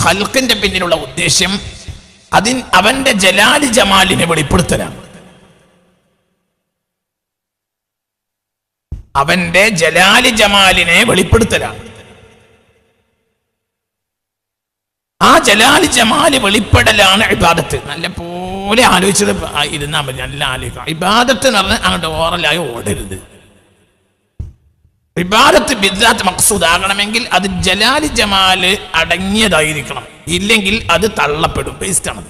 ഖൽഖിന്റെ പിന്നിലുള്ള ഉദ്ദേശം അവന്റെ ജലാലി ജമാലിനെ വെളിപ്പെടുത്തലാണ്. അവന്റെ ജലാലി ജമാലിനെ വെളിപ്പെടുത്തലാണ്. ആ ജലാലി ജമാല് വെളിപ്പെടലാണ് ഇബാദത്ത്. നല്ല പോലെ ആലോചിച്ചത് ഇരുന്നാൽ മതി. നല്ല ആലോചിക്കുക. ഇബാദത്ത് എന്ന് പറഞ്ഞാൽ അങ്ങോട്ട് ഓറലായി ഓടരുത്. ഇബാദത്ത് ബിദ്അത്ത് മഖ്സൂദ് ആകണമെങ്കിൽ അത് ജലാലി ജമാല് അടങ്ങിയതായിരിക്കണം. ഇല്ലെങ്കിൽ അത് തള്ളപ്പെടും, വേസ്റ്റ് ആണ്.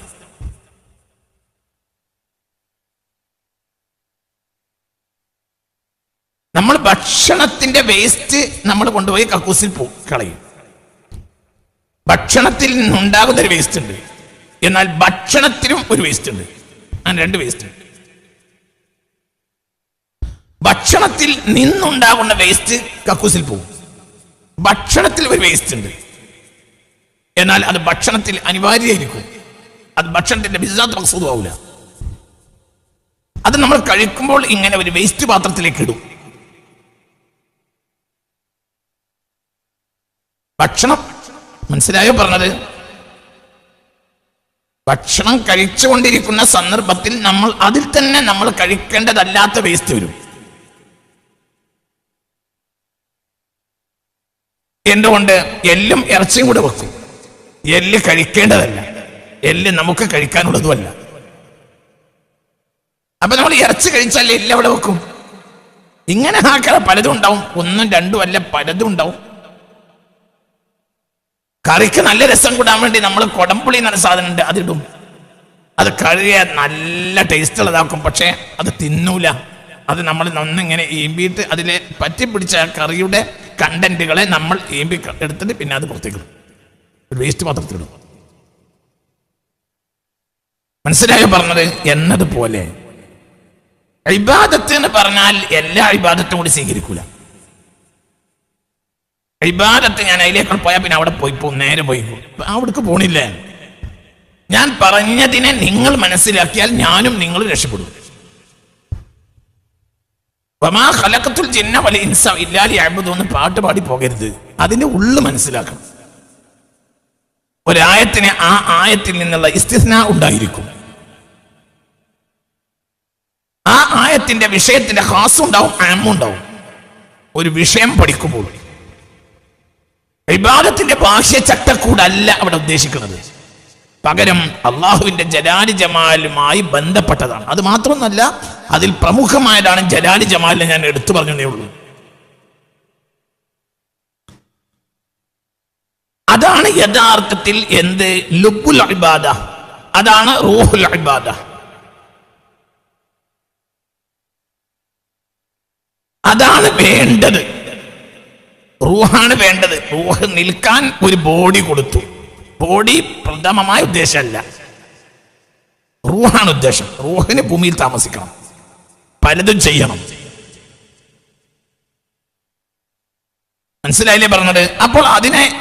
നമ്മൾ ഭക്ഷണത്തിന്റെ വേസ്റ്റ് നമ്മൾ കൊണ്ടുപോയി കക്കൂസിൽ കളയും. ഭക്ഷണത്തിൽ നിന്നുണ്ടാകുന്ന ഒരു വേസ്റ്റ് ഉണ്ട്, എന്നാൽ ഭക്ഷണത്തിലും ഒരു വേസ്റ്റ് ഉണ്ട്. അങ്ങനെ രണ്ട് വേസ്റ്റ് ഉണ്ട്. ഭക്ഷണത്തിൽ നിന്നുണ്ടാകുന്ന വേസ്റ്റ് കക്കൂസിൽ പോകും. ഭക്ഷണത്തിൽ ഒരു വേസ്റ്റ് ഉണ്ട്, എന്നാൽ അത് ഭക്ഷണത്തിൽ അനിവാര്യമായിരിക്കും. അത് ഭക്ഷണത്തിന്റെ ബിദ്അത്ത് മഖ്സൂദ് ആവില്ല. അത് നമ്മൾ കഴിക്കുമ്പോൾ ഇങ്ങനെ ഒരു വേസ്റ്റ് പാത്രത്തിലേക്ക് ഇടും. ഭക്ഷണം മനസ്സിലായോ പറഞ്ഞത്? ഭക്ഷണം കഴിച്ചുകൊണ്ടിരിക്കുന്ന സന്ദർഭത്തിൽ നമ്മൾ അതിൽ തന്നെ നമ്മൾ കഴിക്കേണ്ടതല്ലാത്ത വേസ്റ്റ് വരും. എന്തുകൊണ്ട്? എല്ലും ഇറച്ചിയും കൂടെ വെക്കും. എല്ല് കഴിക്കേണ്ടതല്ല, എല്ല് നമുക്ക് കഴിക്കാനുള്ളതുമല്ല. അപ്പൊ നമ്മൾ ഇറച്ചി കഴിച്ചാൽ എല്ല് അവിടെ വെക്കും. ഇങ്ങനെ ആക്കാതെ പലതും ഉണ്ടാവും. ഒന്നും രണ്ടും അല്ല, പലതും ഉണ്ടാവും. കറിക്ക് നല്ല രസം കൂടാൻ വേണ്ടി നമ്മൾ കൊടംപുളി എന്ന സാധനം ഉണ്ട്, അതിടും. അത് കറിയെ നല്ല ടേസ്റ്റ് ഉള്ളതാക്കും. പക്ഷെ അത് തിന്നൂല. അത് നമ്മൾ നന്നിങ്ങനെ ഈമ്പിയിട്ട് അതിലെ പറ്റിപ്പിടിച്ച കറിയുടെ കണ്ടന്റുകളെ നമ്മൾ ഈമ്പി എടുത്തിട്ട് പിന്നെ അത് പുറത്തേക്കിടും, ഒരു വേസ്റ്റ് പാത്രത്തിലിടും. മനസ്സിലായോ പറഞ്ഞത്? എന്നതുപോലെ ഇബാദത്ത് എന്ന് പറഞ്ഞാൽ എല്ലാ ഇബാദത്തും കൂടി സ്വീകരിക്കൂല. ഇബാദത്ത് ഞാൻ അതിലേക്ക് പോയാൽ പിന്നെ അവിടെ പോയിപ്പോ നേരെ പോയിപ്പോ അവിടേക്ക് പോണില്ല. ഞാൻ പറഞ്ഞതിനെ നിങ്ങൾ മനസ്സിലാക്കിയാൽ ഞാനും നിങ്ങളും രക്ഷപ്പെടും. വമാ ഖലഖതുൽ ജിന്ന വൽ ഇൻസ ഇല്ലാ ലിയഅ്ബുദൂൻ എന്ന് പാട്ട് പാടി പോകരുത്. അതിന്റെ ഉള്ളു മനസ്സിലാക്കണം. ഒരായത്തിന് ആ ആയത്തിൽ നിന്നുള്ള ഇസ്തിസ്നാ ഉണ്ടായിരിക്കും. ആ ആയത്തിന്റെ വിഷയത്തിന്റെ ഖാസ് ഉണ്ടാവും, ആമും ഉണ്ടാവും. ഒരു വിഷയം പഠിക്കുമ്പോൾ ഇബാദത്തിന്റെ ഭാഷ്യ ചട്ടക്കൂടല്ല അവിടെ ഉദ്ദേശിക്കുന്നത്. പകരം അള്ളാഹുവിന്റെ ജലാലി ജമാലുമായി ബന്ധപ്പെട്ടതാണ്. അത് മാത്രമൊന്നല്ല, അതിൽ പ്രമുഖമായതാണ് ജലാലി ജമാലിനെ ഞാൻ എടുത്തു പറഞ്ഞതേ ഉള്ളൂ. അതാണ് യഥാർത്ഥത്തിൽ എന്ത് ലുബ്ബുൽ ഇബാദ, അതാണ് റൂഹുൽ ഇബാദ. അതാണ് വേണ്ടത്. റൂഹാണ് വേണ്ടത്. റൂഹ് നിൽക്കാൻ ഒരു ബോഡി കൊടുത്തു. ബോഡി പ്രഥമമായ ഉദ്ദേശമല്ല, റൂഹാണ് ഉദ്ദേശം. റൂഹിന് ഭൂമിയിൽ താമസിക്കണം, പലതും ചെയ്യണം. മനസ്സിലായില്ലേ പറഞ്ഞത്? അപ്പോൾ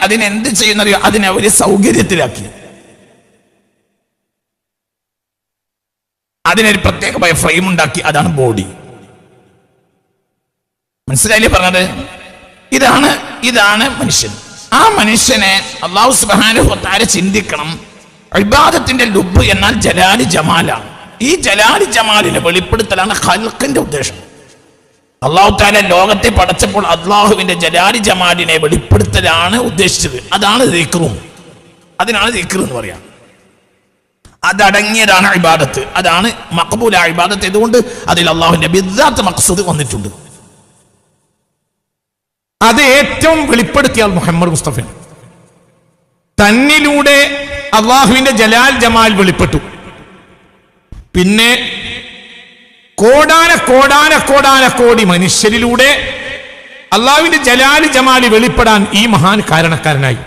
അതിനെന്ത് ചെയ്യുന്നറിയോ? അതിനെ ഒരു സൗകര്യത്തിലാക്കി, അതിനൊരു പ്രത്യേകമായ ഫ്രെയിം ഉണ്ടാക്കി. അതാണ് ബോഡി. മനസ്സിലായില്ലേ പറഞ്ഞത്? ഇതാണ് മനുഷ്യൻ. ആ മനുഷ്യനെ അല്ലാഹു സുബ്ഹാനഹു വ തആല ചിന്തിക്കണം. ഇബാദത്തിന്റെ ലുബ്ബ് എന്നാൽ ജലാലി ജമാലാണ്. ഈ ജലാലി ജമാലിനെ വെളിപ്പെടുത്തലാണ് ഖൽഖിന്റെ ഉദ്ദേശം. അല്ലാഹു തആല ലോകത്തെ പടച്ചപ്പോൾ അല്ലാഹുവിന്റെ ജലാലി ജമാലിനെ വെളിപ്പെടുത്തലാണ് ഉദ്ദേശിച്ചത്. അതാണ് ദിക്റും. അതിനാണ് ദിക്ർ എന്ന് പറയാം. അതടങ്ങിയതാണ് ഇബാദത്ത്. അതാണ് മഖ്ബൂലായ ഇബാദത്ത്. ഇതുകൊണ്ട് അതിൽ അല്ലാഹുവിന്റെ ബിദ്അത്ത് മഖ്സൂദ് വന്നിട്ടുണ്ട്. അത് ഏറ്റവും വെളിപ്പെടുത്തിയാൽ മുഹമ്മദ് മുസ്തഫ തന്നിലൂടെ അള്ളാഹുവിന്റെ ജലാൽ ജമാൽ വെളിപ്പെട്ടു. പിന്നെ കോടാന കോടി മനുഷ്യരിലൂടെ അള്ളാഹുവിന്റെ ജലാൽ ജമാൽ വെളിപ്പെടാൻ ഈ മഹാൻ കാരണക്കാരനായി.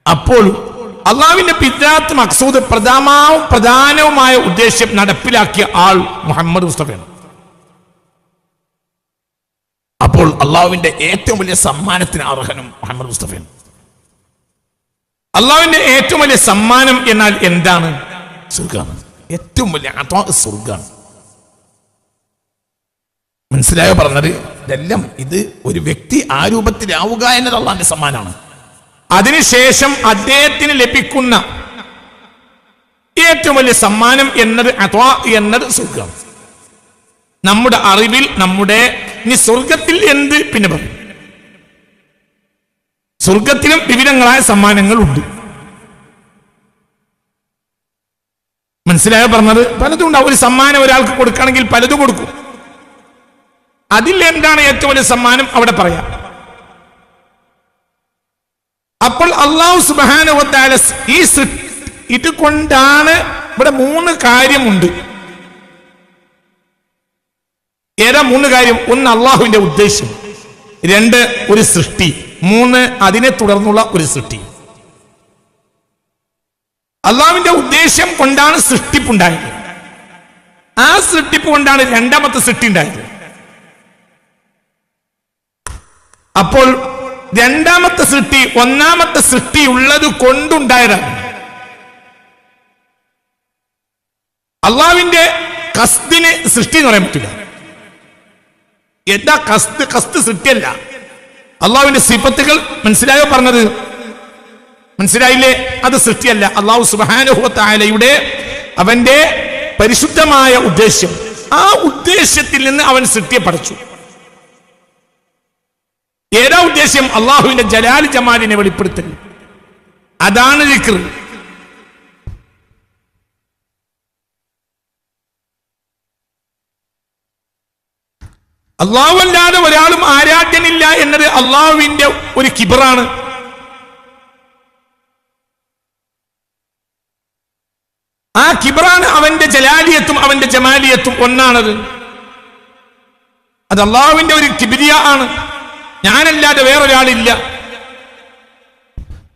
അപ്പോൾ അള്ളാഹുവിന്റെ ബിദ്അത്ത് മഖ്സൂദ് പ്രധാനവുമായ ഉദ്ദേശ്യം നടപ്പിലാക്കിയ ആൾ മുഹമ്മദ് മുസ്തഫയാണ്. അപ്പോൾ അള്ളാഹുവിന്റെ ഏറ്റവും വലിയ സമ്മാനത്തിന് അർഹനും മുഹമ്മദ് മുസ്തഫയാണ്. അള്ളാഹുവിന്റെ ഏറ്റവും വലിയ സമ്മാനം എന്നാൽ എന്താണ്? സ്വർഗ്ഗമാണ്. ഏറ്റവും വലിയ സ്വർഗ്ഗമാണ്. മനസ്സിലായോ പറഞ്ഞത്? ഇതെല്ലാം ഇത് ഒരു വ്യക്തി ആ രൂപത്തിലാവുക എന്നത് അള്ളാഹിന്റെ സമ്മാനമാണ്. അതിനുശേഷം അദ്ദേഹത്തിന് ലഭിക്കുന്ന ഏറ്റവും വലിയ സമ്മാനം എന്നത് അത്വാ എന്നത് സ്വർഗം. നമ്മുടെ അറിവിൽ നമ്മുടെ ഇനി സ്വർഗത്തിൽ എന്ത് പിന്നെ പറയും. സ്വർഗത്തിലും വിവിധങ്ങളായ സമ്മാനങ്ങൾ ഉണ്ട്. മനസ്സിലായോ പറഞ്ഞത്? പലതും ഉണ്ടാവും. ഒരു സമ്മാനം ഒരാൾക്ക് കൊടുക്കുകയാണെങ്കിൽ പലതും കൊടുക്കും. അതിൽ എന്താണ് ഏറ്റവും വലിയ സമ്മാനം അവിടെ പറയാം. അപ്പോൾ അല്ലാഹു സുബ്ഹാനഹു വ തആല ഈ ഇതുകൊണ്ടാണ് ഇവിടെ 3 കാര്യമുണ്ട്. ഏതാ 3 കാര്യം? 1 അള്ളാഹുവിന്റെ ഉദ്ദേശം, 2 ഒരു സൃഷ്ടി, 3 അതിനെ തുടർന്നുള്ള ഒരു സൃഷ്ടി. അള്ളാഹുവിന്റെ ഉദ്ദേശം കൊണ്ടാണ് സൃഷ്ടിപ്പുണ്ടായത്. ആ സൃഷ്ടിപ്പ് കൊണ്ടാണ് രണ്ടാമത്തെ സൃഷ്ടി ഉണ്ടായത്. അപ്പോൾ രണ്ടാമത്തെ സൃഷ്ടി ഒന്നാമത്തെ സൃഷ്ടി ഉള്ളത് കൊണ്ടുണ്ടായതാണ്. അള്ളാഹുവിന്റെ ഖസ്ദിന് സൃഷ്ടി എന്ന് പറയാൻ പറ്റില്ല. എന്താ ഖസ്ദ് സൃഷ്ടിയല്ല. അള്ളാഹുവിന്റെ സിഫത്തുകൾ മനസ്സിലായോ പറഞ്ഞത്? മനസ്സിലായില്ലേ? അത് സൃഷ്ടിയല്ല. അള്ളാഹു സുബ്ഹാനഹു വ തആലയുടെ അവന്റെ പരിശുദ്ധമായ ഉദ്ദേശ്യം, ആ ഉദ്ദേശ്യത്തിൽ നിന്ന് അവൻ സൃഷ്ടിയെ പഠിച്ചു. ഏതാ ഉദ്ദേശ്യം? അള്ളാഹുവിന്റെ ജലാൽ ജമാലിനെ വെളിപ്പെടുത്തൽ. അതാണ് ദിക്ർ. അള്ളാഹു അല്ലാതെ ഒരാളും ആരാധ്യനില്ല എന്നത് അള്ളാഹുവിന്റെ ഒരു കിബറാണ്. ആ കിബറാണ് അവന്റെ ജലാലിയത്തും അവന്റെ ജമാലിയത്തും ഒന്നാണത്. അത് അള്ളാഹുവിന്റെ ഒരു കിബിരിയ ആണ്. ഞാനല്ലാതെ വേറൊരാളില്ല.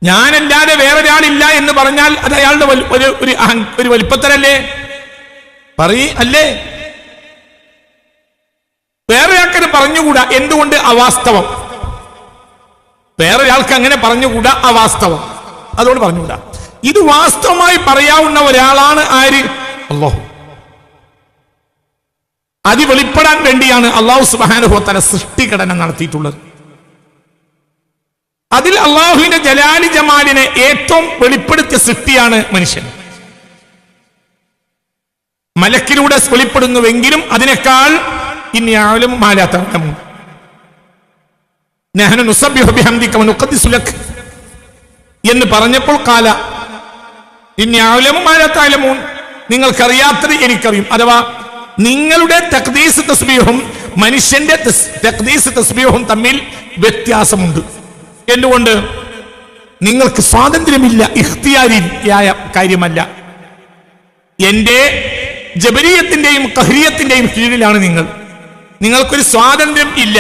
ഞാനല്ലാതെ വേറൊരാളില്ല എന്ന് പറഞ്ഞാൽ അത് അയാളുടെ ഒരു വലിപ്പത്തരല്ലേ? അല്ലേ? വേറൊരാൾക്കത് പറഞ്ഞുകൂടാ. എന്തുകൊണ്ട്? അവാസ്തവം. വേറൊരാൾക്ക് അങ്ങനെ പറഞ്ഞുകൂടാ, അവാസ്തവം. അതുകൊണ്ട് പറഞ്ഞുകൂടാ. ഇത് വാസ്തവമായി പറയാവുന്ന ഒരാളാണ് ആര്? അല്ലാഹു. അത് വെളിപ്പെടാൻ വേണ്ടിയാണ് അല്ലാഹു സുബ്ഹാനഹു വ തആല സൃഷ്ടിഘടന നടത്തിയിട്ടുള്ളത്. അതിൽ അള്ളാഹുവിന്റെ ജലാലി ജമാലിനെ ഏറ്റവും വെളിപ്പെടുത്തിയ സൃഷ്ടിയാണ് മനുഷ്യൻ. മലക്കിലൂടെ വെളിപ്പെടുന്നുവെങ്കിലും അതിനേക്കാൾ inni a'lamu ma la ta'lamun nahnu nusabbihu bihamdika wa nuqaddisu lak എന്ന് പറഞ്ഞപ്പോൾ ഖാല inni a'lamu ma la ta'lamun, നിങ്ങൾക്കറിയാത്തത് എനിക്കറിയും. അഥവാ നിങ്ങളുടെ തഖ്ദീസ് തസ്ബീഹും മനുഷ്യന്റെ തഖ്ദീസ് തസ്ബീഹും തമ്മിൽ വ്യത്യാസമുണ്ട്. എന്തുകൊണ്ട്? നിങ്ങൾക്ക് സ്വാതന്ത്ര്യമില്ല, ഇഖ്തിയാരിയായ കാര്യമല്ല. എന്റെ ജബരിയത്തിന്റെയും ഖഹ്രിയത്തിന്റെയും കീഴിലാണ് നിങ്ങൾക്കൊരു സ്വാതന്ത്ര്യം ഇല്ല.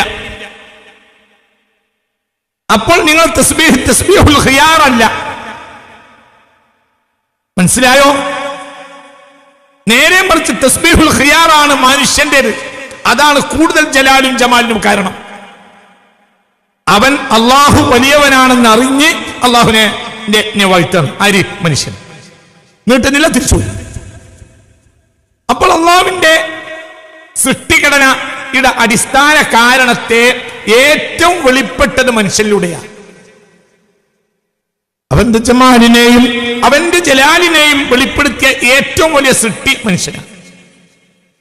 അപ്പോൾ നിങ്ങൾ തസ്ബീഹുൽ ഖിയാർ അല്ല. മനസ്സിലായോ? നേരെ മറിച്ച് തസ്ബീഹുൽ ഖിയാർ ആണ് മനുഷ്യന്റേത്. അതാണ് കൂടുതൽ ജലാലും ജമാലിനും കാരണം. അവൻ അള്ളാഹു വലിയവനാണെന്ന് അറിഞ്ഞ് അള്ളാഹുവിനെ വാഴ്ത്താണ്. ആര്? മനുഷ്യൻ. നീട്ടുന്നില്ല, തിരിച്ചു. അപ്പോൾ അള്ളാഹുവിന്റെ സൃഷ്ടിഘടനയുടെ അടിസ്ഥാന കാരണത്തെ ഏറ്റവും വെളിപ്പെട്ടത് മനുഷ്യനിലൂടെയാണ്. അവന്റെ ജമാലിനെയും അവന്റെ ജലാലിനെയും വെളിപ്പെടുത്തിയ ഏറ്റവും വലിയ സൃഷ്ടി മനുഷ്യനാണ്.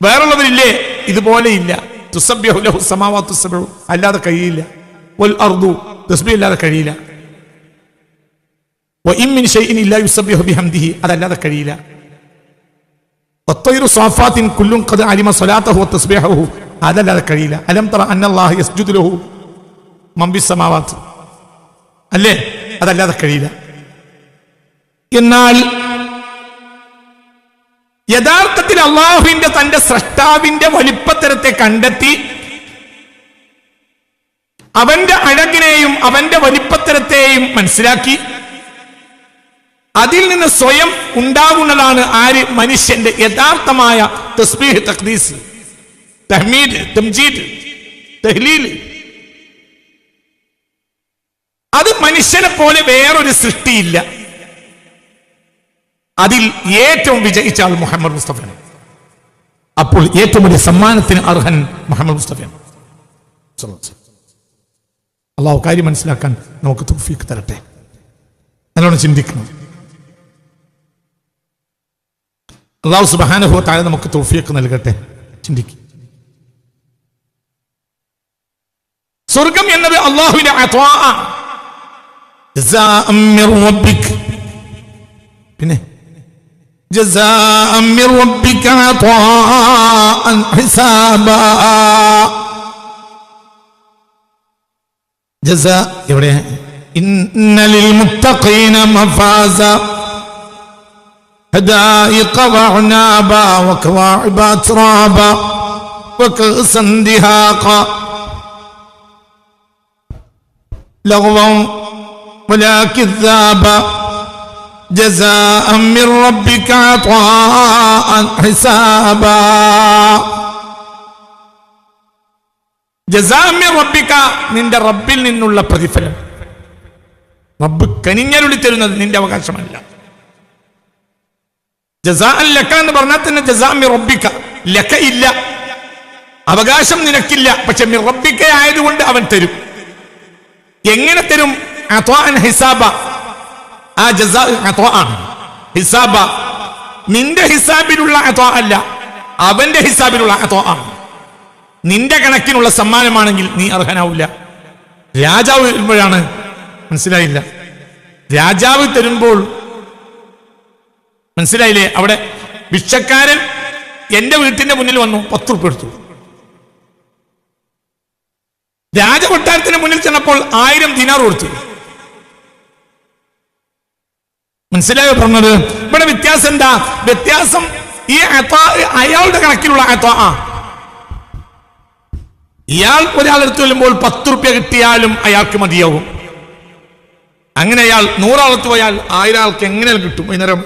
വേറുള്ളവരില്ലേ? ഇതുപോലെ ഇല്ല. തുസബ്ബിഹു ലഹു സമാവാതു സബ്ഉ, അല്ലാതെ കഴിയില്ല. വൽ അർദു, തസ്ബീഹ് ഇല്ലാതെ കഴിയില്ല. വഇൻ മിൻ ശൈഇൻ ഇല്ലാ യുസബ്ബിഹു ബിഹംദിഹി, അതല്ലാതെ കഴിയില്ല. വത്തൈറു സാഫാത്തിൻ കുല്ലുൻ ഖദ് അലിമ സ്വലാത്തഹു വതസ്ബീഹഹു, അതല്ലാതെ കഴിയില്ല. അലം തറ അന്നല്ലാഹ യസ്ജുദു ലഹു മൻ ഫിസ് സമാവാത്ത്, അല്ലേ? അതല്ലാതെ കഴിയില്ല. എന്നാൽ യഥാർത്ഥത്തിൽ അള്ളാഹുവിന്റെ തന്റെ സ്രഷ്ടാവിന്റെ വലിപ്പത്തരത്തെ കണ്ടെത്തി അവന്റെ അഴകിനെയും അവന്റെ വലിപ്പത്തരത്തെയും മനസ്സിലാക്കി അതിൽ നിന്ന് സ്വയം ഉണ്ടാകുന്നതാണ് ആര്? മനുഷ്യന്റെ യഥാർത്ഥമായ തസ്ബീഹ്, തഖ്ദീസ്, തഹ്മീദ്, തംജീദ്, തഹ്ലീൽ. അത് മനുഷ്യനെ പോലെ വേറൊരു സൃഷ്ടിയില്ല. അതിൽ ഏറ്റവും വിജയിച്ച ആൾ മുഹമ്മദ് മുസ്തഫയാണ്. അപ്പോൾ ഏറ്റവും വലിയ സമ്മാനത്തിന് അർഹൻ മുഹമ്മദ് മുസ്തഫയാണ്. അള്ളാഹു കാര്യം മനസ്സിലാക്കാൻ നമുക്ക് തൗഫീഖ് തരട്ടെ. നല്ലോണം ചിന്തിക്കണം. അല്ലാഹു സുബ്ഹാനഹു വ തആല നമുക്ക് തൗഫീഖ് നൽകട്ടെ. ചിന്തിക്കും. സ്വർഗം എന്നത് അല്ലാഹുവിന്റെ അത്വാ, ജസാഅൻ മിർ റബ്ബിക്. പിന്നെ ജസാഅൻ മിർ റബ്ബിക അത്വാഅൻ ഹിസാബാ. ജസാ എവിടെ? ഇന്ന ലിൽ മുത്തഖീന മഫാസ ഹദായിഖ വഅനാബ വകവാഇബ അത്റാബ വകഅസൻ ദിഹാഖ ലഗ്വൻ വലാ കിദ്ദാബ ജസാഅൻ മിർ റബ്ബിക അത്വാഅൻ ഹിസാബാ. ജസാഅൻ മിർ റബ്ബിക, നിന്റെ റബ്ബിൽ നിന്നുള്ള പ്രതിഫലം. റബ്ബ് കനിഞ്ഞരുളി തരുന്നത് നിന്റെ അവകാശമല്ല. ജസാഅൻ ലക എന്ന് പറഞ്ഞാൽ തന്നെ ജസാഅൻ മിർ റബ്ബിക, ലക ഇല്ല, അവകാശം നിനക്കില്ല. പക്ഷെ മിർ റബ്ബിക ആയതുകൊണ്ട് അവൻ തരും. എങ്ങനെ തരും? അത്വാഅൻ ഹിസാബ. ആ ജസാ അത്വാഅൻ ഹിസാബ. നിന്റെ ഹിസാബിലുള്ള അത്വാ അല്ല, അവന്റെ ഹിസാബിലുള്ള അത്വാഅൻ. നിന്റെ കണക്കിനുള്ള സമ്മാനമാണെങ്കിൽ നീ അർഹനാവില്ല. രാജാവ് വരുമ്പോഴാണ്, മനസ്സിലായില്ല, രാജാവ് തരുമ്പോൾ മനസ്സിലായില്ലേ? അവിടെ ഭിക്ഷക്കാരൻ എന്റെ വീട്ടിന്റെ മുന്നിൽ വന്നു, 10 ഉറുപ്പിക എടുത്തു. രാജകൊട്ടാരത്തിന് മുന്നിൽ ചെന്നപ്പോൾ 1000 ദിനാർ കൊടുത്തു. മനസ്സിലായോ പറഞ്ഞത്? ഇവിടെ വ്യത്യാസം എന്താ? വ്യത്യാസം ഈ അയാളുടെ കണക്കിലുള്ള ഇയാൾ ഒരാളെടുത്ത് വരുമ്പോൾ 10 ഉറുപ്പിക കിട്ടിയാലും അയാൾക്ക് മതിയാവും. അങ്ങനെ അയാൾ 100 ആളത്ത് പോയാൽ 1000 ആൾക്ക് എങ്ങനെ കിട്ടും? വൈകുന്നേരം.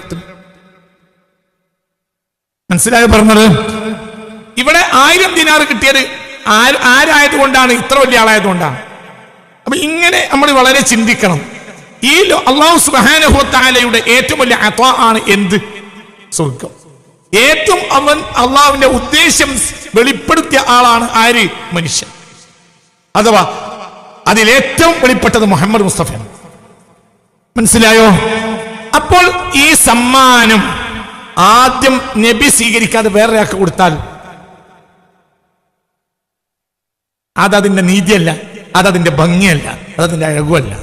മനസ്സിലായോ പറഞ്ഞത്? ഇവിടെ 1000 ദിനാർ കിട്ടിയത് ആരായതുകൊണ്ടാണ്? ഇത്ര വലിയ ആളായതുകൊണ്ടാണ്. അപ്പൊ ഇങ്ങനെ നമ്മൾ വളരെ ചിന്തിക്കണം. ഈ അല്ലാഹു സുബ്ഹാനഹു വ തആലയുടെ ഏറ്റവും വലിയ അത്വാ ആണ് എന്ത്? സ്വർഗം. ഏറ്റവും അവൻ അള്ളാഹുവിന്റെ ഉദ്ദേശം വെളിപ്പെടുത്തിയ ആളാണ് ആര്? മനുഷ്യൻ. അഥവാ അതിലേറ്റവും വെളിപ്പെട്ടത് മുഹമ്മദ് മുസ്തഫയാണ്. മനസ്സിലായോ? അപ്പോൾ ഈ സമ്മാനം ആദ്യം നബി സ്വീകരിക്കാതെ വേറൊരാൾക്ക് കൊടുത്താൽ അതതിന്റെ നീതിയല്ല, അതതിന്റെ ഭംഗിയല്ല, അതതിന്റെ അഴകുമല്ല.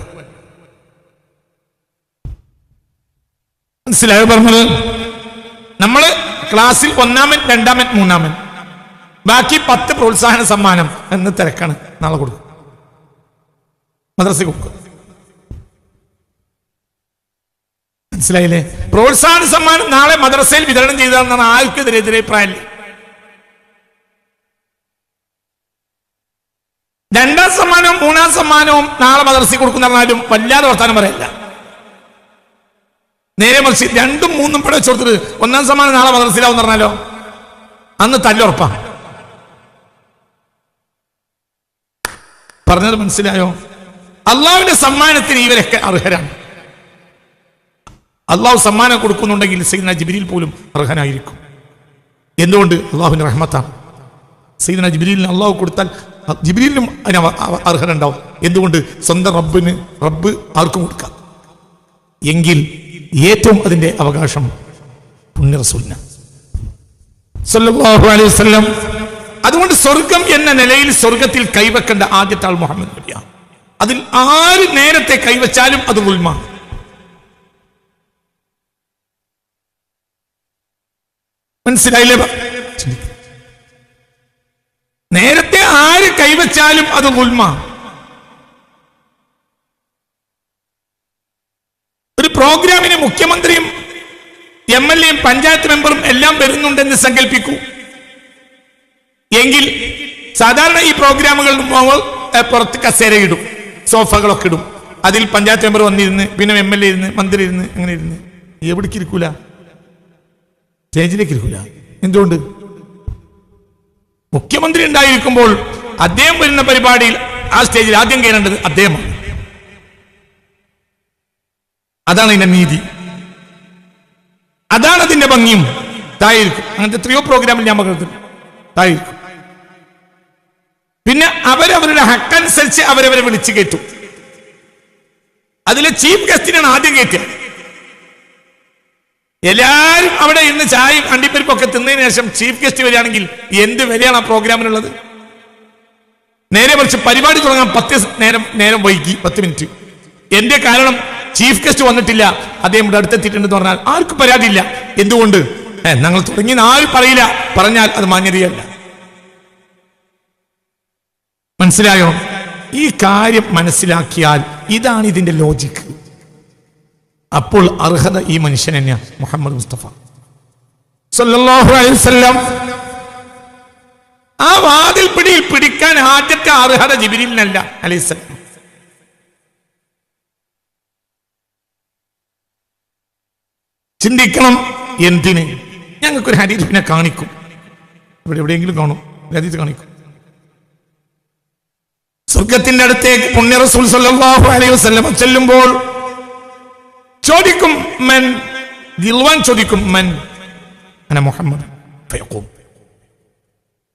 മനസ്സിലായോ പറഞ്ഞത്? നമ്മള് ക്ലാസ്സിൽ 1-മൻ 2-മൻ 3-മൻ, ബാക്കി 10 പ്രോത്സാഹന സമ്മാനം എന്ന് തിരക്കാണ്. നാളെ കൊടുക്കും, മദ്രസ കൊടുക്കും. മനസ്സിലായില്ലേ? പ്രോത്സാഹന സമ്മാനം നാളെ മദ്രസയിൽ വിതരണം ചെയ്തതെന്നാണ് ആർക്കെതിരെ അഭിപ്രായം. 2-ാം സമ്മാനവും 3-ാം സമ്മാനവും നാളെ മദ്രസയിൽ കൊടുക്കുന്നറിഞ്ഞാലും വല്ലാതെ വർത്താനം പറയല്ല. നേരെ മറിച്ച് 2ഉം 3ഉം ഇവിടെ വെച്ചോടുത്തിട്ട് 1-ാം സമ്മാനം നാളെ മദ്രസയിലാവും പറഞ്ഞാലോ അന്ന് തല്ലുറപ്പാ. പറഞ്ഞത് മനസ്സിലായോ? അള്ളാഹുവിന്റെ സമ്മാനത്തിന് ഇവരൊക്കെ അർഹരാണ്. അള്ളാഹു സമ്മാനം കൊടുക്കുന്നുണ്ടെങ്കിൽ സയ്യിദ്നാ ജിബ്രീൽ പോലും അർഹനായിരിക്കും. എന്തുകൊണ്ട്? അള്ളാഹുവിന്റെ റഹ്മത്താണ്. സയ്യിദ്നാ ജിബ്രീലിന് അള്ളാഹു കൊടുത്താൽ ജിബ്രീലിനും അതിന് അർഹനുണ്ടാവും. എന്തുകൊണ്ട്? സ്വന്തം റബ്ബ് ആർക്കും കൊടുക്കാം. എങ്കിൽ ഏറ്റവും അതിന്റെ അവകാശം പുണ്യ റസൂലിന് സല്ലല്ലാഹു അലൈഹി വസല്ലം. അതുകൊണ്ട് സ്വർഗം എന്ന നിലയിൽ സ്വർഗത്തിൽ കൈവെക്കേണ്ട ആദ്യത്തെ ആൾ മുഹമ്മദ് നബിയാണ്. അതിൽ ആര് നേരത്തെ കൈവച്ചാലും അത് ഉൽമാണ്. മനസ്സിലായില്ലേ? നേരത്തെ ആര് കൈവച്ചാലും അത് ഉൽമാണ്. ഒരു പ്രോഗ്രാമിന് മുഖ്യമന്ത്രിയും MLA യും പഞ്ചായത്ത് മെമ്പറും എല്ലാം വരുന്നുണ്ടെന്ന് സങ്കല്പിക്കൂ. എങ്കിൽ സാധാരണ ഈ പ്രോഗ്രാമുകൾ പുറത്ത് കസേരയിടും, സോഫകളൊക്കെ ഇടും. അതിൽ പഞ്ചായത്ത് മെമ്പർ വന്നിരുന്ന്, പിന്നെ MLA ഇരുന്ന്, മന്ത്രി ഇരുന്ന്, അങ്ങനെ ഇരുന്ന്. എവിടേക്ക് ഇരിക്കൂല? സ്റ്റേജിലേക്ക് ഇരിക്കൂല. എന്തുകൊണ്ട്? മുഖ്യമന്ത്രി ഉണ്ടായിരിക്കുമ്പോൾ അദ്ദേഹം വരുന്ന പരിപാടിയിൽ ആ സ്റ്റേജിൽ ആദ്യം കയറേണ്ടത് അദ്ദേഹമാണ്. അതാണ് അതിന്റെ നീതി, അതാണ് അതിന്റെ ഭംഗിയും. തായിരിക്കും. അങ്ങനത്തെ എത്രയോ പ്രോഗ്രാമിൽ ഞാൻ പങ്കെടുത്തു. തായിരിക്കും. പിന്നെ അവരവരുടെ ഹക്കനുസരിച്ച് അവരവരെ വിളിച്ചു കയറ്റും. അതിലെ ചീഫ് ഗസ്റ്റിനാണ് ആദ്യം കയറ്റുക. എല്ലാവരും അവിടെ ഇന്ന് ചായയും അണ്ടിപ്പരിപ്പൊക്കെ തിന്നതിന് ശേഷം ചീഫ് ഗസ്റ്റ് വരികയാണെങ്കിൽ എന്ത് വിലയാണ് ആ പ്രോഗ്രാമിനുള്ളത്? നേരെ മറിച്ച് പരിപാടി തുടങ്ങാൻ 10 നേരം വൈകി 10 മിനിറ്റ്. എന്റെ കാരണം ചീഫ് ഗസ്റ്റ് വന്നിട്ടില്ല, അദ്ദേഹം ഇവിടെ അടുത്തെത്തിയിട്ടുണ്ടെന്ന് പറഞ്ഞാൽ ആർക്കും പരാതിയില്ല. എന്തുകൊണ്ട്? ഞങ്ങൾ തുടങ്ങി ആരും പറയില്ല, പറഞ്ഞാൽ അത് മാന്യതയല്ല. മനസ്സിലായോ? ഈ കാര്യം മനസ്സിലാക്കിയാൽ ഇതാണ് ഇതിന്റെ ലോജിക്ക്. അപ്പോൾ അർഹത ഈ മനുഷ്യൻ തന്നെയാണ്, മുഹമ്മദ് മുസ്തഫ സല്ലല്ലാഹു അലൈഹി വസല്ലം. ആ വാതിൽ പിടിയിൽ പിടിക്കാൻ ആദ്യത്തെ അർഹത ജിബ്രീലിനല്ല അലൈഹിസ്സലാം. ചിന്തിക്കണം. എന്തിന്? ഞങ്ങൾക്കൊരു ഹദീസ് പിന്നെ കാണിക്കും, ഇവിടെ എവിടെയെങ്കിലും കാണും, ഹദീസ് കാണിക്കും. സ്വർഗത്തിന്റെ അടുത്തേക്ക് പുണ്യ റസൂൽ സല്ലല്ലാഹു അലൈഹി വസല്ലം ചെല്ലുമ്പോൾ ചോദിക്കും, മൻ? ദിൽവാൻ ചോദിക്കും, മൻ? അന മുഹമ്മദ്. ഫയഖൂം,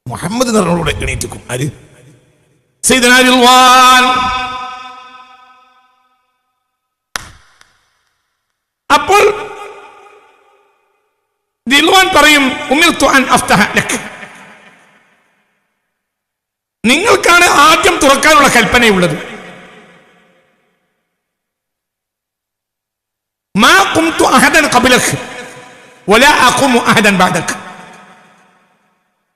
മുഹമ്മദ് എന്നോട് എണീറ്റിക്കും. ആര്? സയ്യിദുനാ ദിൽവാൻ. അപ്പോൾ ദിൽവാൻ പറയും, ഉമിർതു അൻ അഫ്തഹ ലക്, നിങ്ങൾക്കാണ് ആദ്യം തുറക്കാനുള്ള കൽപ്പനയുള്ളത്. മാ ഖുംതു അഹദൻ ഖബ്ലക് വലാ അഖുമു അഹദൻ ബഅദക്.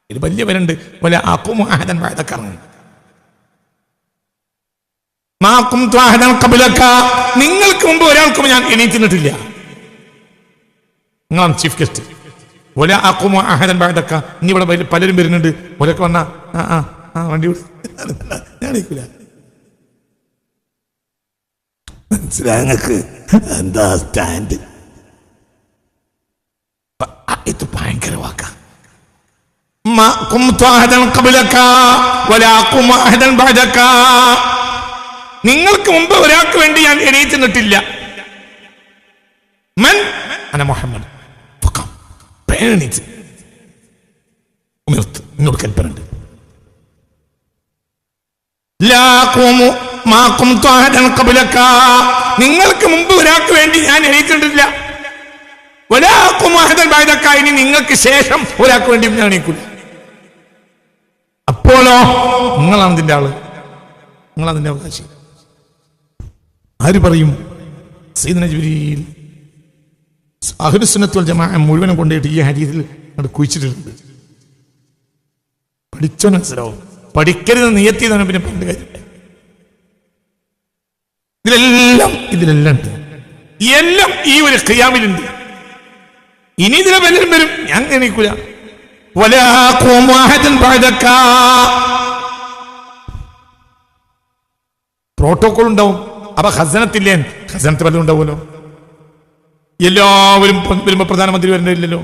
ഇത് വലിയ പേരുണ്ട്, വലാ അഖുമു അഹദൻ ബഅദക. മാ ഖുംതു അഹദൻ ഖബ്ലക, നിങ്ങൾക്ക് മുമ്പ് ഒരാൾക്കും ഞാൻ എണീറ്റിട്ടില്ല. നിങ്ങളാണ് ചീഫ് ഗസ്റ്റ്. വലാ അഖുമു അഹദൻ ബഅദക. ഇനി ഇവിടെ പലരും വരുന്നുണ്ട്, ഒരൊക്കെ വന്നാ വണ്ടി ഞാനിക്കൂല. മനസ്സിലാങ്ങൾക്ക് എന്താ സ്റ്റാൻഡ്? ഇത് ഭയങ്കര വാക്ക. നിങ്ങൾക്ക് മുമ്പ് ഒരാൾക്ക് വേണ്ടി ഞാൻ എണീറ്റ് നിന്നിട്ടില്ല. മൻ? അന മുഹമ്മദ്. എന്നോട് കൽപ്പനുണ്ട്. നിങ്ങൾക്ക് മുമ്പ് ഒരാൾക്ക് വേണ്ടി ഞാൻ എണീറ്റിട്ടില്ല. ഇനി നിങ്ങൾക്ക് ശേഷം ഒരാൾക്ക് വേണ്ടി ഞാൻ എണീക്കില്ല. അപ്പോഴോ നിങ്ങളാണ് ഇതിന്റെ ആള്, നിങ്ങളാണ് ഇതിന്റെ അവകാശി. ആര് പറയും? സയ്യിദുനാ ജിബ്രീൽ. അഹ്ലുസുന്നത്ത് വൽ ജമാഅ മുഴുവനും കൊണ്ടുപോയിട്ട് ഈ ഹദീസിൽ കുഴിച്ചിട്ടുണ്ട്. പഠിച്ചോ മനസ്സിലാവും. പഠിക്കരുത് നിയത്തിയതാണ് പിന്നെ പണ്ട് കാര്യം. ഇതിലെല്ലാം ഉണ്ട്, എല്ലാം ഈ ഒരു ഖിയാമിലുണ്ട്. ഇനി ഇതിലെ വല്ലതും വരും, ഞാൻ എണീക്കൂല. പ്രോട്ടോകോൾ ഉണ്ടാവും. അപ്പൊ ഖസനത്തില്ലേ? ഖസനത്ത് വല്ലതും ഉണ്ടാവുമല്ലോ. എല്ലാവരും വരുമ്പോ പ്രധാനമന്ത്രി വരേണ്ടതില്ലല്ലോ.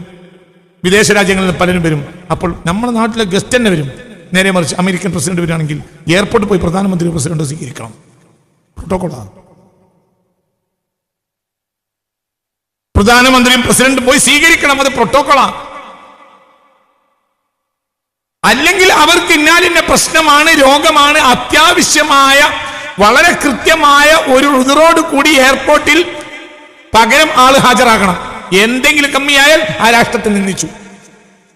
വിദേശ രാജ്യങ്ങളിൽ നിന്ന് പലരും വരും. അപ്പോൾ നമ്മുടെ നാട്ടിലെ ഗസ്റ്റ് തന്നെ വരും. നേരെ മറിച്ച് അമേരിക്കൻ പ്രസിഡന്റ് വരികയാണെങ്കിൽ എയർപോർട്ടിൽ പോയി പ്രധാനമന്ത്രി പ്രസിഡന്റ് സ്വീകരിക്കണം. പ്രോട്ടോകോളാണ്. പ്രധാനമന്ത്രിയും പ്രസിഡന്റ് പോയി സ്വീകരിക്കണം, അത് പ്രോട്ടോകോളാണ്. അല്ലെങ്കിൽ അവർക്ക് ഇന്നാലിന്റെ പ്രശ്നമാണ്, രോഗമാണ്, അത്യാവശ്യമായ വളരെ കൃത്യമായ ഒരു ഉതിറോട് കൂടി എയർപോർട്ടിൽ പകരം ആള് ഹാജരാകണം. എന്തെങ്കിലും കമ്മിയായാൽ ആ രാഷ്ട്രത്തിൽ നിന്നിച്ചു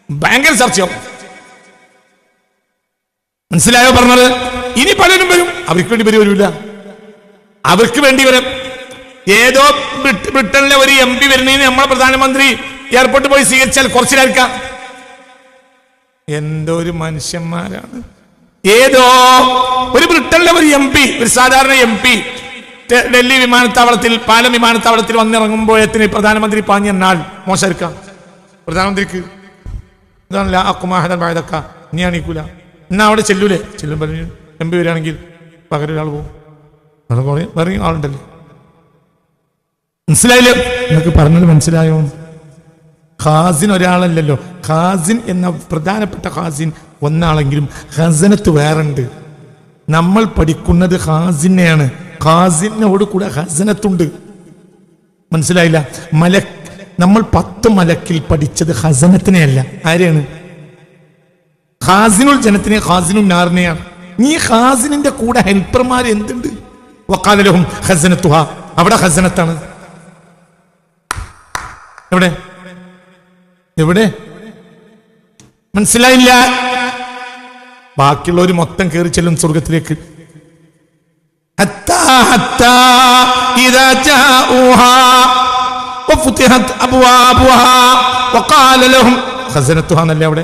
ഭയങ്കര ചർച്ചയാവും. മനസ്സിലായോ പറഞ്ഞത്? ഇനി പലരും വരും, അവർക്ക് വേണ്ടി വരില്ല, അവർക്ക് വേണ്ടി വരും. ഏതോ ബ്രിട്ടനിലെ ഒരു MP വരുന്നതിന് നമ്മളെ പ്രധാനമന്ത്രി എയർപോർട്ടിൽ പോയി സ്വീകരിച്ചാൽ കുറച്ചിലായിരിക്കാം. എന്തോ ഒരു മനുഷ്യന്മാരാണ്. ഏതോ ഒരു ബ്രിട്ടനിലെ ഒരു MP, ഒരു സാധാരണ MP ഡൽഹി വിമാനത്താവളത്തിൽ, പാലം വിമാനത്താവളത്തിൽ വന്നിറങ്ങുമ്പോഴത്തിന് പ്രധാനമന്ത്രി പാഞ്ഞെന്നാൽ മോശമായിരിക്കാം. പ്രധാനമന്ത്രിക്ക് ഇനി ആണിക്കൂല. എന്നാ അവിടെ ചെല്ലൂലേ? ചെല്ലും. പറഞ്ഞു MP വരികയാണെങ്കിൽ പകരം ഒരാൾ പോകും. വേറെ ആളുണ്ടല്ലോ. മനസ്സിലായില്ലേ? നിങ്ങൾക്ക് പറഞ്ഞത് മനസ്സിലായോ? ഖാസിൻ ഒരാളല്ലല്ലോ. ഖാസിൻ എന്ന പ്രധാനപ്പെട്ട ഖാസിൻ ഒന്നാളെങ്കിലും ഖസനത്ത് വേറുണ്ട്. നമ്മൾ പഠിക്കുന്നത് ഖാസിനെയാണ്. ഖാസിനോട് കൂടെ ഖസനത്തുണ്ട്. മനസ്സിലായില്ല? നമ്മൾ 10 മലക്കിൽ പഠിച്ചത് ഖസനത്തിനെയല്ല. ആരെയാണ്? ഖാസിനുൽ ജനത്തിനെ, ഖാസിനുൽ നാറിനെയാണ്. ഈ ഖാസിനിന്റെ കൂടെ ഹെൽപ്പർമാർ എന്തുണ്ട്? വഖാല ലഹും ഖസനത്തുഹാ, അവിടെ ഖസനത്താണ്. എവിടെ എവിടെ മനസ്സിലായില്ല? ബാക്കിയുള്ളവർ മൊത്തം കയറി ചെല്ലും സ്വർഗത്തിലേക്ക്. ഖസനത്തുഹാന്നല്ലേ അവിടെ.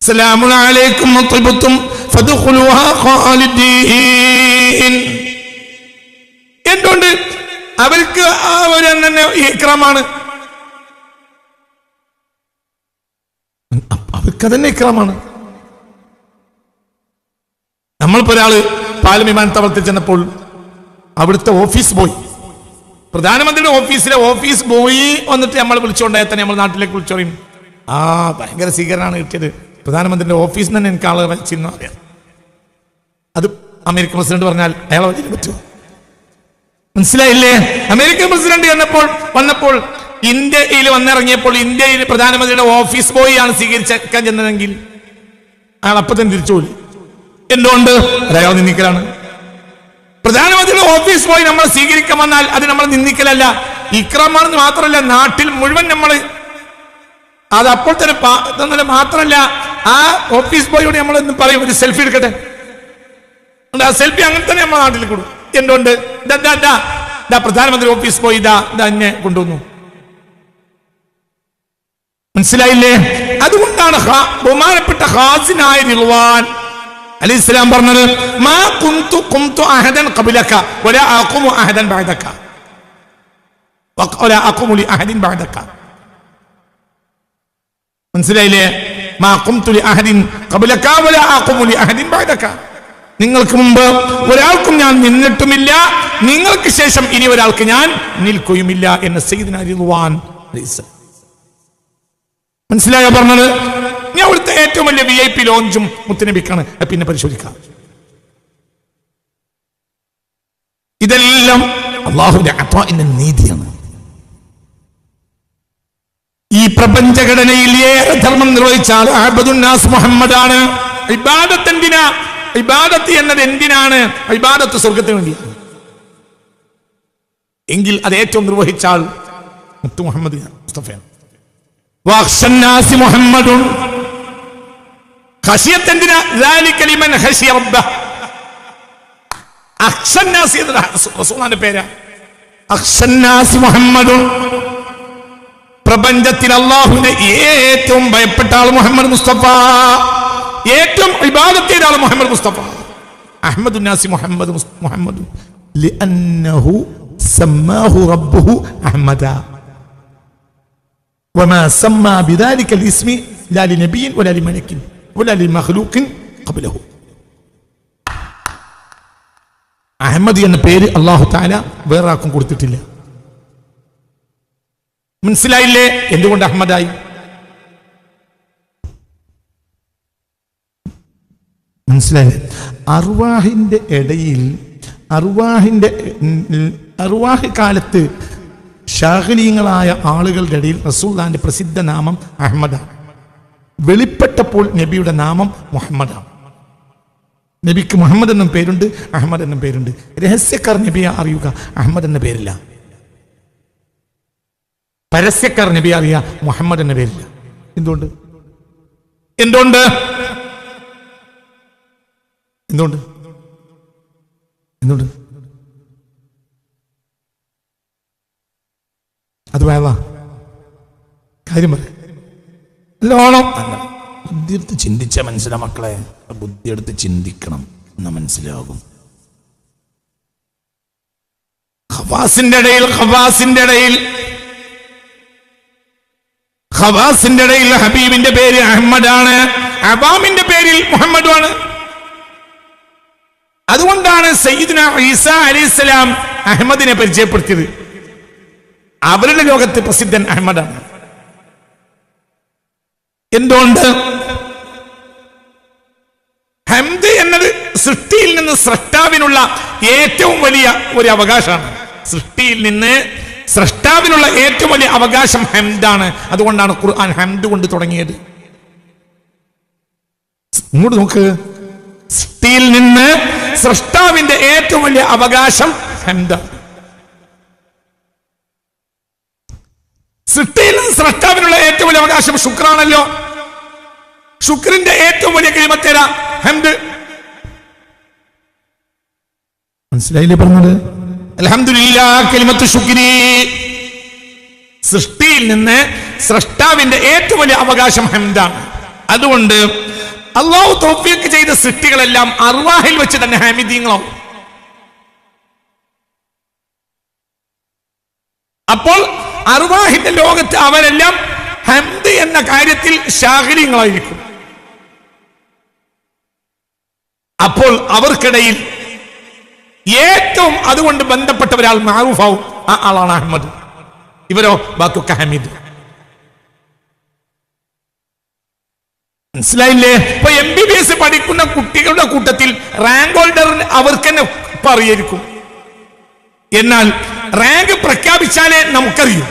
സലാമുൻ അലൈക്കും തിബ്തും ഫദ്ഖുലുഹാ ഖാലിദീൻ. എന്തുകൊണ്ട്? അവർക്ക് ആ ഒരു തന്നെ ഇക്രാമാണ്, അവർക്ക് തന്നെ ഇക്രാമാണ്. നമ്മളിപ്പോ ഒരാള് പാലം വിമാനത്താവളത്തിൽ ചെന്നപ്പോൾ അവിടുത്തെ ഓഫീസ് ബോയ്, പ്രധാനമന്ത്രിയുടെ ഓഫീസിലെ ഓഫീസ് ബോയ് വന്നിട്ട് നമ്മൾ വിളിച്ചുകൊണ്ടായാൽ തന്നെ നമ്മൾ നാട്ടിലേക്ക് വിളിച്ചു പറയും, ആ ഭയങ്കര സ്വീകരണമാണ് കിട്ടിയത്, പ്രധാനമന്ത്രിയുടെ ഓഫീസിൽ തന്നെ എനിക്ക് ആളെ വെച്ചിരുന്നു അറിയാം. അത് അമേരിക്കൻ പ്രസിഡന്റ് പറഞ്ഞാൽ അയാളെ വലിയ പറ്റുമോ? മനസ്സിലായില്ലേ? അമേരിക്കൻ പ്രസിഡന്റ് വന്നപ്പോൾ ഇന്ത്യയിൽ വന്നിറങ്ങിയപ്പോൾ ഇന്ത്യയിൽ പ്രധാനമന്ത്രിയുടെ ഓഫീസ് ബോയ് ആണ് സ്വീകരിക്കാൻ ചെന്നതെങ്കിൽ അയാൾ അപ്പൊ തന്നെ തിരിച്ചുപോയി. എന്തുകൊണ്ട്? അയാൾ നിന്ദിക്കലാണ്. പ്രധാനമന്ത്രിയുടെ ഓഫീസ് ബോയ് നമ്മളെ സ്വീകരിക്കാൻ വന്നാൽ അത് നമ്മൾ നിന്ദിക്കലല്ല, ഇക്രാമാണെന്ന് മാത്രമല്ല, നാട്ടിൽ മുഴുവൻ നമ്മൾ അത് അപ്പോൾ തന്നെ മാത്രമല്ല, ആ ഓഫീസ് ബോയോട് നമ്മൾ എന്ന് പറയും, ഒരു സെൽഫി എടുക്കട്ടെ, ആ സെൽഫി അങ്ങനെ തന്നെ നമ്മളെ നാട്ടിൽ കൊടുക്കും. എന്തുകൊണ്ട്? പ്രധാനമന്ത്രി ഓഫീസ് ബോയ് ഇതാ എന്നെ കൊണ്ടുവന്നു. മനസ്സിലായില്ലേ? അതുകൊണ്ടാണ് ബഹുമാനപ്പെട്ട ഖാസിനായ റിദ്വാൻ അലൈഹിസ്സലാം പറഞ്ഞത്, മാ കുന്തു അഹദൻ ഖബലക വലാ അഖുമു അഹദൻ ബഅദക വലാ അഖുമു ലി അഹദിൻ ബഅദക. മനസ്സിലായില്ലേ? മാ കുന്തു ലി അഹദിൻ ഖബലക വലാ അഖുമു ലി അഹദിൻ ബഅദക. നിങ്ങൾക്ക് മുമ്പ് ഒരാൾക്കും ഞാൻ നിന്നിട്ടുമില്ല, നിങ്ങൾക്ക് ശേഷം ഇനി ഒരാൾക്ക് ഞാൻ നിൽക്കുകയുമില്ല എന്ന് സയ്യിദുനാ റിദ്വാൻ അലൈഹിസ്സലാം. മനസ്സിലായോ പറഞ്ഞത്? ഞാൻ അവിടുത്തെ ഏറ്റവും വലിയ VIP ലോഞ്ചും മുത്തുനബിക്കാണ്. പിന്നെ പരിശോധിക്കാം. ഇതെല്ലാം അല്ലാഹുവിന്റെ അത്വാഇന്റെ നീതിയാണ്. ഈ പ്രപഞ്ചഘടനയിൽ ഏറെ ധർമ്മം നിർവഹിച്ച ആൾ അഅ്ബദുൻ നാസ് മുഹമ്മദാണ്. ഇബാദത്ത് എന്തിനാ? ഇബാദത്ത് എന്നത് എന്തിനാണ്? ഇബാദത്ത് സ്വർഗത്തിന് വേണ്ടിയാണ് എങ്കിൽ അത് ഏറ്റവും നിർവഹിച്ച ആൾ മുത്തു മുഹമ്മദ് മുസ്തഫയാണ്. വഖ്ശന്നാസി മുഹമ്മദുൻ. ഖശിയത്ത് എന്തിനാ? ദാലിക ലിമൻ ഖശിയ റബ്ബഹ. അഖ്ശന്നാസി എന്ന റസൂലുള്ളാഹിന്റെ പേരാ. അഖ്ശന്നാസി മുഹമ്മദുൻ. പ്രപഞ്ചത്തിൽ അല്ലാഹുവിനെ ഏറ്റവും ഭയപ്പെട്ട ആൾ മുഹമ്മദ് മുസ്തഫ, ഏറ്റവും ഇബാദത്ത് ചെയ്ത ആൾ മുഹമ്മദ് മുസ്തഫ. അഹ്മദുൻ നാസി മുഹമ്മദ് ലിഅന്നഹു സമ്മാഹു റബ്ബുഹു അഹ്മദ وما سمى بذلك الاسم لا لنبي ولا لملك ولا لمخلوق قبله. അഹമ്മദ് എന്ന പേര് അല്ലാഹു തആല വേറെ ആർക്കും കൊടുത്തിട്ടില്ല. മനസ്സിലായില്ലേ എന്തുകൊണ്ട് അഹമ്മദായി? മനസ്സിലായില്ലേ? അർവാഹിന്റെ ഇടയിൽ അർവാഹ് കാലത്ത് ഷാഹിലീങ്ങളായ ആളുകളുടെ ഇടയിൽ റസൂലുള്ളാഹിന്റെ പ്രസിദ്ധ നാമം അഹമ്മദാണ്. വെളിപ്പെട്ടപ്പോൾ നബിയുടെ നാമം മുഹമ്മദാണ്. നബിക്ക് മുഹമ്മദ് എന്നും പേരുണ്ട്, അഹമ്മദ് എന്നും പേരുണ്ട്. രഹസ്യക്കാർ നബിയെ അറിയുക, അഹമ്മദ് എന്ന പേരില്ല. പരസ്യക്കാർ നബിയെ അറിയുക, മുഹമ്മദ് എന്ന പേരില്ല. എന്തുകൊണ്ട്? എന്തുകൊണ്ട്? എന്തുകൊണ്ട്? എന്തുകൊണ്ട്? അത് വേണ്ട കാര്യം പറ. നല്ലോണം ബുദ്ധിയെടുത്ത് ചിന്തിച്ച മനസ്സിലാ മക്കളെ, ബുദ്ധിയെടുത്ത് ചിന്തിക്കണം എന്ന് മനസ്സിലാകും. ഖവാസിന്റെ ഇടയിൽ ഹബീബിന്റെ പേര് അഹമ്മദാണ്, അവാമിന്റെ പേരിൽ മുഹമ്മദുമാണ്. അതുകൊണ്ടാണ് സയ്യിദുനാ ഈസാ അലൈഹിസ്സലാം അഹമ്മദിനെ പരിചയപ്പെടുത്തിയത്. അവരുടെ ലോകത്ത് പ്രസിദ്ധൻ അഹമ്മദാണ്. എന്തുകൊണ്ട്? ഹംദ് എന്നത് സൃഷ്ടിയിൽ നിന്ന് സ്രഷ്ടാവിനുള്ള ഏറ്റവും വലിയ ഒരു അവകാശമാണ്. സൃഷ്ടിയിൽ നിന്ന് സ്രഷ്ടാവിനുള്ള ഏറ്റവും വലിയ അവകാശം ഹംദാണ്. അതുകൊണ്ടാണ് ഖുർആൻ ഹംദ് കൊണ്ട് തുടങ്ങിയത്. ഇങ്ങോട്ട് നോക്ക്, സൃഷ്ടിയിൽ നിന്ന് സ്രഷ്ടാവിന്റെ ഏറ്റവും വലിയ അവകാശം ഹംദാണ്. സൃഷ്ടിയിൽ നിന്ന് സ്രഷ്ടാവിനുള്ള ഏറ്റവും വലിയ അവകാശം ശുക്രാണല്ലോ. ശുക്രിന്റെ ഏറ്റവും വലിയ കലിമത്തേര ഹംദ്. മനസ്സിലായില്ലേ പറഞ്ഞത്? അൽഹംദുലില്ലാഹ് കലിമത്തു ശുക്രി. സൃഷ്ടിയിൽ നിന്ന് സ്രഷ്ടാവിന്റെ ഏറ്റവും വലിയ അവകാശം ഹംദാണ്. അതുകൊണ്ട് അല്ലാഹു തൗഫീഖ് ചെയ്ത സൃഷ്ടികളെല്ലാം അർവാഹിൽ വെച്ച് തന്നെ ഹാമിദീങ്ങളാവും. അപ്പോൾ അർവാഹിന്റെ ലോകത്ത് അവരെല്ലാം ഹംദ് എന്ന കാര്യത്തിൽ ശാഖിര്യങ്ങളായിരിക്കും. അപ്പോൾ അവർക്കിടയിൽ ഏറ്റവും അതുകൊണ്ട് ബന്ധപ്പെട്ട ഒരാൾ മഅറൂഫാവും. ആ ആളാണ് അഹമ്മദ്. ഇവരോ ബാക്കിയൊക്കെ ഹമീദ്. മനസ്സിലായില്ലേ? ഇപ്പൊ MBBS പഠിക്കുന്ന കുട്ടികളുടെ കൂട്ടത്തിൽ റാങ്ക് ഹോൾഡർ അവർക്ക് തന്നെ പറയായിരിക്കും. എന്നാൽ റാങ്ക് പ്രഖ്യാപിച്ചാലേ നമുക്കറിയൂ.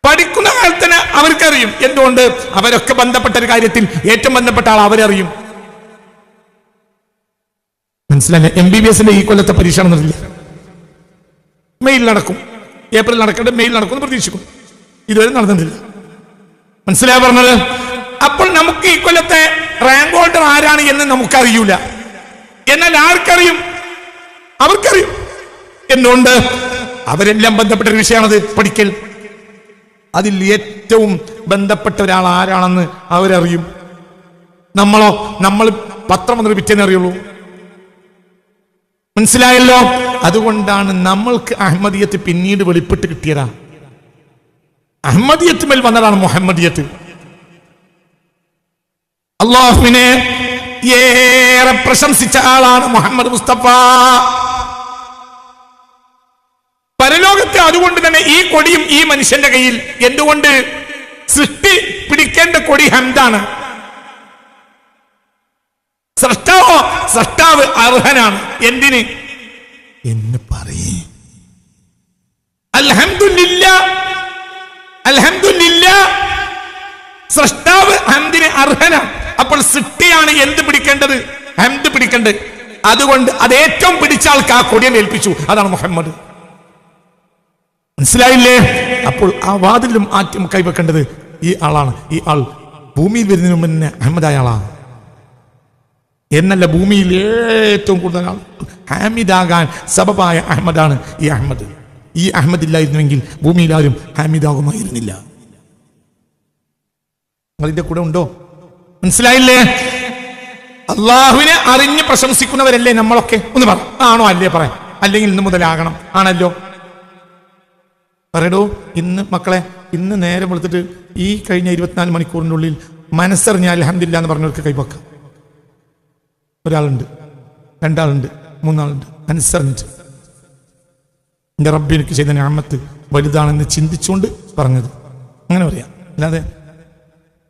പഠിക്കുന്ന കാലത്തിന് അവർക്കറിയും. എന്തുകൊണ്ട്? അവരൊക്കെ ബന്ധപ്പെട്ട ഒരു കാര്യത്തിൽ ഏറ്റവും ബന്ധപ്പെട്ട ആൾ അവരറിയും. മനസ്സിലായില്ലേ? MBBSന്റെ ഈ കൊല്ലത്തെ പരീക്ഷ നടന്നില്ല. മെയിൽ നടക്കും, ഏപ്രിൽ നടക്കേണ്ടത് മെയിൽ നടക്കുമെന്ന് പ്രതീക്ഷിക്കും. ഇതുവരെ നടന്നിട്ടില്ല. മനസ്സിലായി പറഞ്ഞത്? അപ്പോൾ നമുക്ക് ഈ കൊല്ലത്തെ റാങ്ക് ഹോൾഡർ ആരാണ് എന്ന് നമുക്കറിയൂല. എന്നാൽ ആർക്കറിയും? അവർക്കറിയും. എന്തുകൊണ്ട്? അവരെല്ലാം ബന്ധപ്പെട്ട ഒരു വിഷയമാണത് പഠിക്കൽ. അതിൽ ഏറ്റവും ബന്ധപ്പെട്ട ഒരാൾ ആരാണെന്ന് അവരറിയും. നമ്മളോ? നമ്മൾ പത്രം വന്നിട്ട് പിറ്റേന്ന് അറിയുള്ളൂ. മനസ്സിലായല്ലോ? അതുകൊണ്ടാണ് നമ്മൾക്ക് അഹമ്മദിയത്ത് പിന്നീട് വെളിപ്പെട്ട് കിട്ടിയതാ. അഹമ്മദിയത്ത് മേൽ വന്നതാണ് മുഹമ്മദിയത്ത്. അള്ളാഹുവിനെ ഏറെ പ്രശംസിച്ച ആളാണ് മുഹമ്മദ് മുസ്തഫ. പരലോകത്ത് അതുകൊണ്ട് തന്നെ ഈ കൊടിയും ഈ മനുഷ്യന്റെ കയ്യിൽ. എന്തുകൊണ്ട്? സൃഷ്ടി പിടിക്കേണ്ട കൊടി ഹംദാണ്. സൃഷ്ടാവ് അർഹനാണ്. എന്തിന് എന്ന് പറയേ? അൽഹംദുലില്ലാഹ്, അൽഹംദുലില്ലാഹ്. സൃഷ്ടാവ് ഹംദിന് അർഹനാണ്. അപ്പോൾ സൃഷ്ടിയാണ് എന്ത് പിടിക്കേണ്ടത്? ഹംദ് പിടിക്കേണ്ടത്. അതുകൊണ്ട് അത് ഏറ്റവും പിടിച്ച ആൾക്ക് ആ കൊടിയെ ഏൽപ്പിച്ചു. അതാണ് മുഹമ്മദ്. മനസ്സിലായില്ലേ? അപ്പോൾ ആ വാതിലും ആദ്യം കൈവെക്കേണ്ടത് ഈ ആളാണ്. ഈ ആൾ ഭൂമിയിൽ വരുന്നതിന് മുന്നേ അഹമ്മദായ ആളാണ് എന്നല്ല. ഭൂമിയിൽ ഏറ്റവും കൂടുതൽ ഹാമിദാകാൻ സബബായ അഹമ്മദാണ് ഈ അഹമ്മദ്. ഈ അഹമ്മദ് ഇല്ലായിരുന്നുവെങ്കിൽ ഭൂമിയിൽ ആരും ഹാമിദാകുമായിരുന്നില്ല. അതിന്റെ കൂടെ ഉണ്ടോ? മനസ്സിലായില്ലേ? അള്ളാഹുവിനെ അറിഞ്ഞ് പ്രശംസിക്കുന്നവരല്ലേ നമ്മളൊക്കെ? ഒന്ന് പറ. ആണോ? അല്ലേ? പറയാം. അല്ലെങ്കിൽ ഇന്ന് മുതലാകണം. ആണല്ലോ? പറയടോ. ഇന്ന് മക്കളെ, ഇന്ന് നേരം വെളുത്തിട്ട് ഈ കഴിഞ്ഞ 24 മണിക്കൂറിൻ്റെ ഉള്ളിൽ മനസ്സറിഞ്ഞ അൽഹംദുലില്ലാഹ് എന്ന് പറഞ്ഞവർക്ക് കൈവക്കാം. ഒരാളുണ്ട്, രണ്ടാളുണ്ട്, മൂന്നാളുണ്ട്. മനസ്സറിഞ്ഞിട്ട് എൻ്റെ റബ്ബ് എനിക്ക് ചെയ്ത നിഅമത്ത് വലുതാണെന്ന് ചിന്തിച്ചുകൊണ്ട് പറഞ്ഞത്. അങ്ങനെ പറയാം.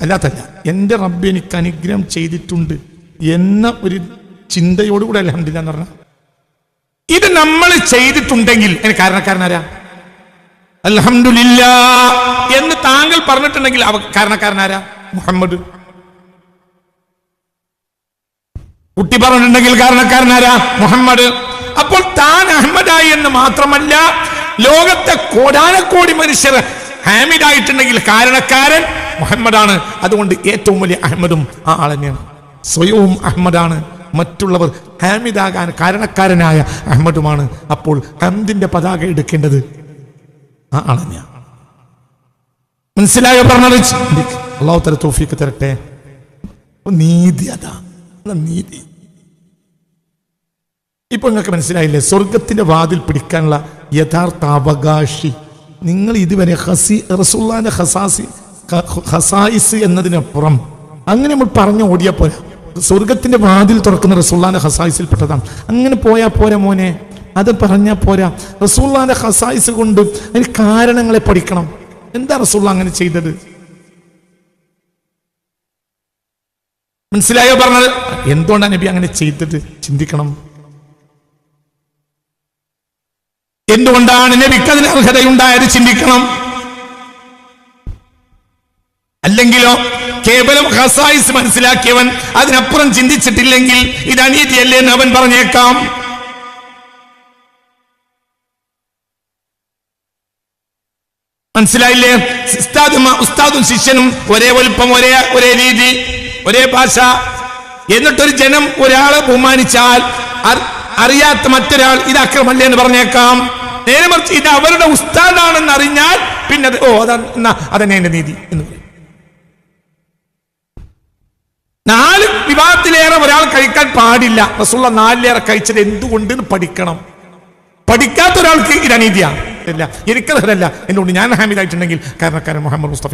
അല്ലാത്തല്ല. എൻ്റെ റബ്ബ് എനിക്ക് അനുഗ്രഹം ചെയ്തിട്ടുണ്ട് എന്ന ഒരു ചിന്തയോടുകൂടെ അൽഹംദുലില്ലാഹ് എന്ന് പറഞ്ഞാൽ ഇത് നമ്മൾ ചെയ്തിട്ടുണ്ടെങ്കിൽ അതിന് കാരണക്കാരനാരാ? അൽഹംദുലില്ലാഹ് എന്ന് താങ്കൾ പറഞ്ഞിട്ടുണ്ടെങ്കിൽ കാരണക്കാരനാരാ? മുഹമ്മദ്. കുട്ടി പറഞ്ഞിട്ടുണ്ടെങ്കിൽ കാരണക്കാരനാരാ? മുഹമ്മദ്. അപ്പോൾ താൻ അഹമ്മദായി എന്ന് മാത്രമല്ല, ലോകത്തെ കോടാനക്കോടി മനുഷ്യർ ഹാമിദായിട്ടുണ്ടെങ്കിൽ കാരണക്കാരൻ മുഹമ്മദാണ്. അതുകൊണ്ട് ഏറ്റവും വലിയ അഹമ്മദും ആ ആൾ തന്നെയാണ്. സ്വയവും അഹമ്മദാണ്, മറ്റുള്ളവർ ഹാമിദാകാൻ കാരണക്കാരനായ അഹമ്മദുമാണ്. അപ്പോൾ ഹംദിന്റെ പതാക എടുക്കേണ്ടത് ആ ആൾ തന്നെയാണ്. മനസ്സിലായോ പറഞ്ഞത്? അല്ലാഹു തആല തൗഫീഖ് തരട്ടെ. നീതി, അതാ നീതി. ഇപ്പൊ നിങ്ങൾക്ക് മനസ്സിലായില്ലേ? സ്വർഗത്തിന്റെ വാതിൽ പിടിക്കാനുള്ള യഥാർത്ഥ അവകാശി നിങ്ങൾ. ഇതുവരെ റസൂലുള്ളാഹിന്റെ ഖസായിസ് എന്നതിനപ്പുറം അങ്ങനെ നമ്മൾ പറഞ്ഞു ഓടിയാ പോരാ. സ്വർഗത്തിന്റെ വാതിൽ തുറക്കുന്ന റസൂലുള്ളാഹിന്റെ ഖസായിസിൽപ്പെട്ടതാണ്. അങ്ങനെ പോയാ പോരാ മോനെ, അത് പറഞ്ഞാൽ പോരാ. റസൂലുള്ളാഹിന്റെ ഖസായിസ് കൊണ്ട് അതിന് കാരണങ്ങളെ പഠിക്കണം. എന്താ റസൂലുള്ളാഹി അങ്ങനെ ചെയ്തത്? മനസ്സിലായോ പറഞ്ഞത്? എന്തുകൊണ്ടാണ് നബി അങ്ങനെ ചെയ്തത് ചിന്തിക്കണം. എന്തുകൊണ്ടാണ് നബിക്ക് അതിന് അർഹതയുണ്ടായത് ചിന്തിക്കണം. അല്ലെങ്കിലോ കേവലം ഖസായിസ് മനസ്സിലാക്കിയവൻ അതിനപ്പുറം ചിന്തിച്ചിട്ടില്ലെങ്കിൽ ഇത് അനീതിയല്ലേ എന്ന് അവൻ പറഞ്ഞേക്കാം. മനസ്സിലായില്ലേ? ഉസ്താദും ശിഷ്യനും ഒരേ വലുപ്പം, ഒരേ രീതി, ഒരേ ഭാഷ. എന്നിട്ടൊരു ജനം ഒരാളെ ബഹുമാനിച്ചാൽ അറിയാത്ത മറ്റൊരാൾ ഇത് അക്രമല്ലേ എന്ന് പറഞ്ഞേക്കാം. നേരെ മറിച്ച് ഇത് അവരുടെ ഉസ്താദാണെന്ന് അറിഞ്ഞാൽ പിന്നെ അതന്നെ എന്റെ നീതി എന്ന് പറയും. 4 വിവാഹത്തിലേറെ ഒരാൾ കഴിക്കാൻ പാടില്ല. റസൂലുള്ള 4 കഴിച്ചത് എന്തുകൊണ്ട് പഠിക്കണം. പഠിക്കാത്ത ഒരാൾക്ക് ഇത് അനീതിയാണ്. ഇല്ല, എനിക്കതല്ല. എന്തുകൊണ്ട് ഞാൻ ഹാമിദായിട്ടുണ്ടെങ്കിൽ കാരണക്കാരൻ മുഹമ്മദ് മുസ്തഫ.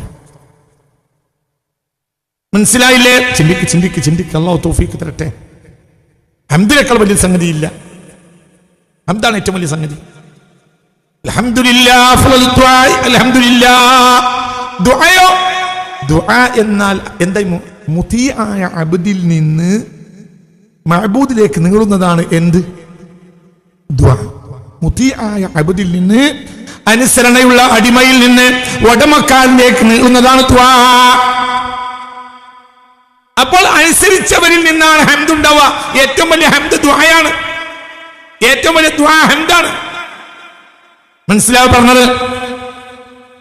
മനസ്സിലായില്ലേ? ചിന്തിക്ക്. അല്ലാഹു തൗഫീഖ് തരട്ടെ. ഹംദിനേക്കാൾ വലിയ സംഗതിയില്ല. ഹംദാണ് ഏറ്റവും വലിയ സംഗതി. അൽഹംദുലില്ലാഹ്. ദുആയോ? ദുആ എന്നാൽ എന്താ? മുതീആയ അബ്ദിൽ നിന്ന് മഅബൂദിലേക്ക് നീളുന്നതാണ് എന്ത്? ദുആ. മുതീആയ അബ്ദിൽ നിന്ന്, അനുസരണയുള്ള അടിമയിൽ നിന്ന് ഉടമക്കാരനിലേക്ക് നീളുന്നതാണ് ദുആ. അപ്പോൾ അനുസരിച്ചവരിൽ നിന്നാണ് ഹംദ് ഉണ്ടാവുക. ഏറ്റവും വലിയ ഹംദ് ദുആയാണ്. ഏറ്റവും വലിയ ദുആ ഹംദാണ്. മനസ്സിലാവും പറഞ്ഞത്?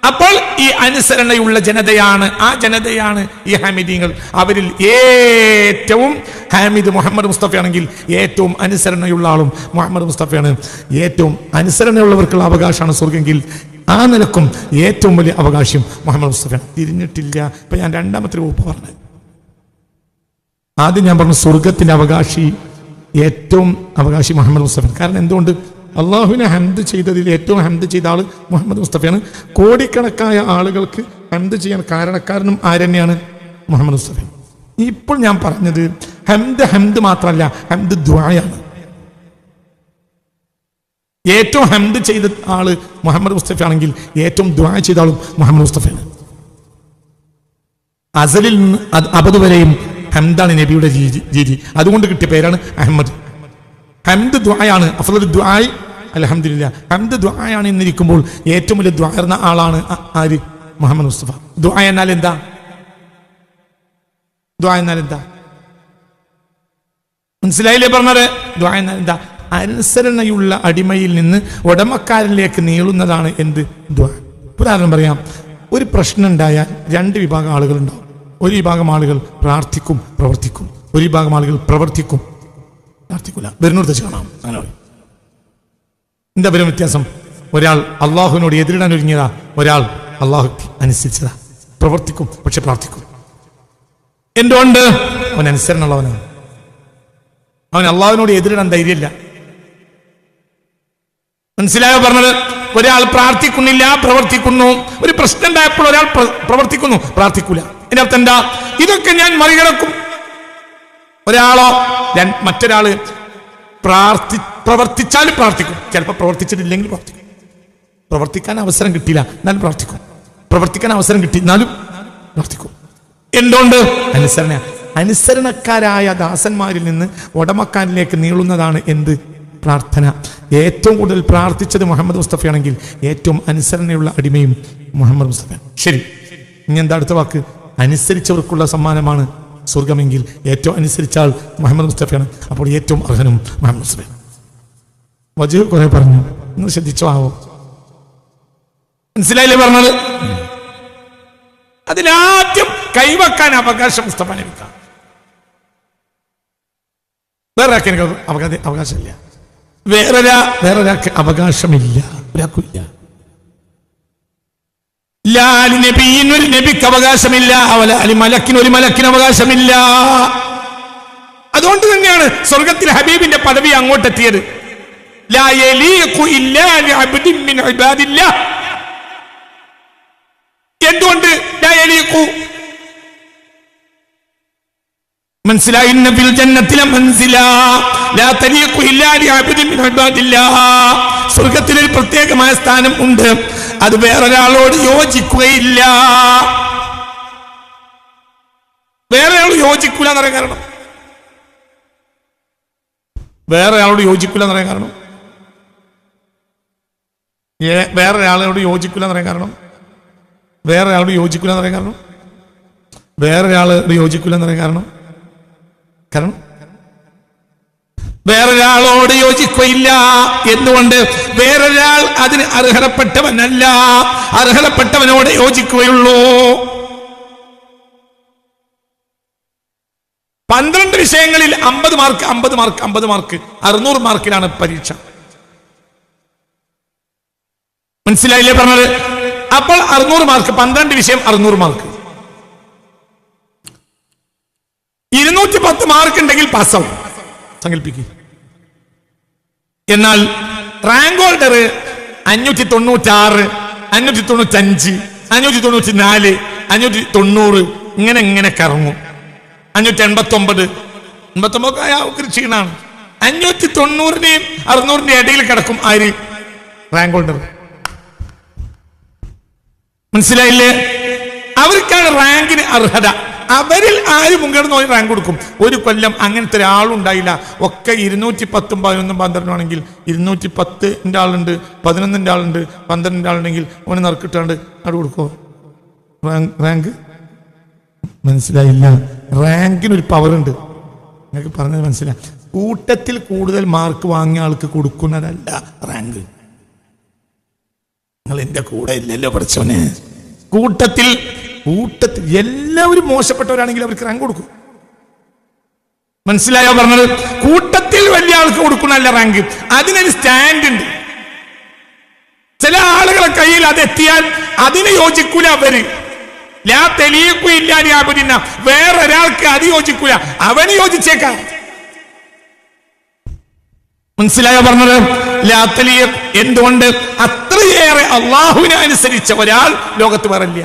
അപ്പോൾ ഈ അനുസരണയുള്ള ജനതയാണ്, ആ ജനതയാണ് ഈ ഹാമിദീങ്ങൾ. അവരിൽ ഏറ്റവും ഹാമിദ് മുഹമ്മദ് മുസ്തഫയാണെങ്കിൽ ഏറ്റവും അനുസരണയുള്ള ആളും മുഹമ്മദ് മുസ്തഫയാണ്. ഏറ്റവും അനുസരണയുള്ളവർക്കുള്ള അവകാശമാണ് സ്വർഗ്ഗമെങ്കിൽ ആ നിലക്കും ഏറ്റവും വലിയ അവകാശം മുഹമ്മദ് മുസ്തഫയാണ്. തിരിഞ്ഞിട്ടില്ല. ഇപ്പൊ ഞാൻ രണ്ടാമത്തെ വകുപ്പ് പറഞ്ഞു. ആദ്യം ഞാൻ പറഞ്ഞു സ്വർഗത്തിന്റെ ഏറ്റവും അവകാശി മുഹമ്മദ് മുസ്തഫ. കാരണം എന്തുകൊണ്ട്? അള്ളാഹുവിനെ ഹംദ് ചെയ്തതിൽ ഏറ്റവും ഹംദ് ചെയ്ത ആള് മുഹമ്മദ് മുസ്തഫയാണ്. കോടിക്കണക്കായ ആളുകൾക്ക് ഹംദ് ചെയ്യാൻ കാരണക്കാരനും ആരെന്നെയാണ്? മുഹമ്മദ് മുസ്തഫ. ഇപ്പോൾ ഞാൻ പറഞ്ഞത് ഹംദ് മാത്രമല്ല, ഹംദ് ദുആയാണ്. ഏറ്റവും ഹംദ് ചെയ്ത ആള് മുഹമ്മദ് മുസ്തഫ ആണെങ്കിൽ ഏറ്റവും ദുആ ചെയ്ത ആളും മുഹമ്മദ് മുസ്തഫയാണ്. അസലിൽ നിന്ന് അബദ് വരെയും ഹംദാണ് നബിയുടെ രീതി. അതുകൊണ്ട് കിട്ടിയ പേരാണ് അഹമ്മദ്. ഹംദ് ദുആയാണ്. അഫ്ളലു ദുആഇ അൽഹംദുലില്ലാഹ്. ഹംദ് ദുആയാണ് എന്നിരിക്കുമ്പോൾ ഏറ്റവും വലിയ ദുആ എന്ന ആളാണ് ആര്? മുഹമ്മദ് മുസ്തഫ. ദുആ എന്നാൽ എന്താ? മനസ്സിലായില്ലേ പറഞ്ഞത്? ദുആ എന്നാൽ എന്താ? അനുസരണയുള്ള അടിമയിൽ നിന്ന് ഉടമക്കാരനിലേക്ക് നീളുന്നതാണ് എന്ത്? ദുആ. ഉദാഹരണം പറയാം. ഒരു പ്രശ്നം ഉണ്ടായാൽ 2 വിഭാഗം ആളുകൾ ഉണ്ടാവും. ഒരു വിഭാഗം ആളുകൾ പ്രാർത്ഥിക്കും, പ്രവർത്തിക്കും. ഒരു വിഭാഗം ആളുകൾ പ്രവർത്തിക്കും, പ്രാർത്ഥിക്കൂല. വരുന്നോട് വെച്ച് കാണാം. അങ്ങനെ പറയും. എന്താ വരും വ്യത്യാസം? ഒരാൾ അള്ളാഹുവിനോട് എതിരിടാൻ ഒരുങ്ങിയതാ, ഒരാൾ അള്ളാഹു അനുസരിച്ചതാ. പ്രവർത്തിക്കും പക്ഷെ പ്രാർത്ഥിക്കും. എന്തുകൊണ്ട്? അവൻ അനുസരണമുള്ളവനാണ്. അവൻ അള്ളാഹുവിനോട് എതിരിടാൻ ധൈര്യമില്ല. മനസ്സിലായോ പറഞ്ഞത്? ഒരാൾ പ്രാർത്ഥിക്കുന്നില്ല, പ്രവർത്തിക്കുന്നു. ഒരു പ്രശ്നം ഉണ്ടായപ്പോൾ ഒരാൾ പ്രവർത്തിക്കുന്നു, പ്രാർത്ഥിക്കൂല. എന്റെ അർത്ഥം എന്താ? ഇതൊക്കെ ഞാൻ മറികടക്കും. ഒരാളോ മറ്റൊരാള് പ്രവർത്തിച്ചാലും പ്രാർത്ഥിക്കും. ചിലപ്പോൾ പ്രവർത്തിച്ചിട്ടില്ലെങ്കിൽ പ്രാർത്ഥിക്കും. പ്രവർത്തിക്കാൻ അവസരം കിട്ടിയില്ല എന്നാലും പ്രാർത്ഥിക്കും. പ്രവർത്തിക്കാൻ അവസരം കിട്ടി എന്നാലും പ്രാർത്ഥിക്കും. എന്തുകൊണ്ട്? അനുസരണക്കാരായ ദാസന്മാരിൽ നിന്ന് ഉടമക്കാരിലേക്ക് നീളുന്നതാണ് എന്ത്? പ്രാർത്ഥന. ഏറ്റവും കൂടുതൽ പ്രാർത്ഥിച്ചത് മുഹമ്മദ് മുസ്തഫയാണെങ്കിൽ ഏറ്റവും അനുസരണയുള്ള അടിമയും മുഹമ്മദ് മുസ്തഫ. ശരി, ഇനി എന്താ അടുത്ത വാക്ക്? അനുസരിച്ചവർക്കുള്ള സമ്മാനമാണ് സ്വർഗമെങ്കിൽ ഏറ്റവും അനുസരിച്ചാൽ മുഹമ്മദ് മുസ്തഫയാണ്. അപ്പോൾ ഏറ്റവും അർഹനും മുഹമ്മദ് മുസ്തഫ. വജീഹ് കുറെ പറഞ്ഞു, നിങ്ങൾ ശ്രദ്ധിച്ചോ ആവോ? മനസ്സിലായില്ലേ പറഞ്ഞത്? അതിലാദ്യം കൈവക്കാൻ അവകാശം മുസ്തഫ നബിക്കാണ്. വേറൊരാൾക്ക് എനിക്ക് അവകാശമില്ല. വേറൊരാൾക്ക് അവകാശമില്ല. ഒരാൾക്കില്ല. ഒരു നബിക്ക് അവകാശമില്ല. മലക്കിന് ഒരു മലക്കിന് അവകാശമില്ല. അതുകൊണ്ട് തന്നെയാണ് സ്വർഗത്തിൽ ഹബീബിന്റെ പദവി അങ്ങോട്ടെത്തിയത്. എന്തുകൊണ്ട്? മനസ്സിലായി? സ്വർഗത്തിൽ ഒരു പ്രത്യേകമായ സ്ഥാനം ഉണ്ട്. അത് വേറൊരാളോട് യോജിക്കുകയില്ല. വേറെ ആളോട് യോജിക്കൂല എന്ന് പറയാൻ കാരണം വേറൊരാളോട് യോജിക്കൂല എന്ന് പറയാൻ കാരണം വേറൊരാളോട് യോജിക്കൂല എന്ന് പറയാൻ കാരണം വേറൊരാളോട് യോജിക്കൂല എന്ന് പറയാൻ കാരണം വേറൊരാളോട് യോജിക്കൂല എന്ന് പറയാൻ കാരണം വേറൊരാളോട് യോജിക്കുകയില്ല. എന്തുകൊണ്ട്? വേറൊരാൾ അതിന് അർഹതപ്പെട്ടവനല്ല, അർഹതപ്പെട്ടവനോട് യോജിക്കുകയുള്ളൂ. 12 വിഷയങ്ങളിൽ 50 മാർക്ക് 50 മാർക്ക് 50 മാർക്ക് 600 മാർക്കിലാണ് പരീക്ഷ. മനസ്സിലായില്ലേ പറഞ്ഞത്? അപ്പോൾ 600 മാർക്ക്, 12 വിഷയം 600 മാർക്ക്, 210 മാർക്ക് ഉണ്ടെങ്കിൽ പാസ്സാവും. സങ്കല്പിക്കുക. എന്നാൽ റാങ്ക് ഹോൾഡർ 596, 595, 594, 590 ഇങ്ങനെ കറങ്ങും. 589 ക്ഷീണാണ്. 590-ന്റെയും 600-ന്റെയും ഇടയിൽ കിടക്കും ആര്? Rank holder. മനസ്സിലായില്ലേ? അവർക്കാണ് റാങ്കിന് അർഹത. അവരിൽ ആര് മുൻഗണന റാങ്ക് കൊടുക്കും? ഒരു കൊല്ലം അങ്ങനത്തെ ഒരാളുണ്ടായില്ല. ഒക്കെ 210, 11, 12 ആണെങ്കിൽ 210-ന്റെ ആളുണ്ട്, 11-ന്റെ ആളുണ്ട്, 12-ന്റെ ആളുണ്ടെങ്കിൽ അവന് നറുക്കിട്ടാണ്ട് അവിടെ കൊടുക്കോ റാങ്ക്? മനസ്സിലായില്ല? റാങ്കിനൊരു പവറുണ്ട്. നിങ്ങൾക്ക് പറഞ്ഞത് മനസ്സിലായി? കൂട്ടത്തിൽ കൂടുതൽ മാർക്ക് വാങ്ങിയ ആൾക്ക് കൊടുക്കുന്നതല്ല റാങ്ക്. നിങ്ങൾ എന്റെ കൂടെ ഇല്ലല്ലോ പഠിച്ചവനെ. കൂട്ടത്തിൽ എല്ലാവരും മോശപ്പെട്ടവരാണെങ്കിൽ അവർക്ക് റാങ്ക് കൊടുക്കും. മനസ്സിലായോ പറഞ്ഞത്? കൂട്ടത്തിൽ വലിയ ആൾക്ക് കൊടുക്കുന്നതല്ല റാങ്ക്, അതിനൊരു സ്റ്റാൻഡ് ഉണ്ട്. ചില ആളുകളെ കയ്യിൽ അതെത്തിയാൽ അതിന് യോജിക്കൂല അവര്. ലാ തെളിയിക്കില്ല, വേറൊരാൾക്ക് അത് യോജിക്കൂല, അവന് യോജിച്ചേക്കാം. മനസ്സിലായോ പറഞ്ഞത്? ലാ തെളിയ. എന്തുകൊണ്ട്? അത്രയേറെ അള്ളാഹുവിനെ അനുസരിച്ച ഒരാൾ ലോകത്ത് വരില്ല.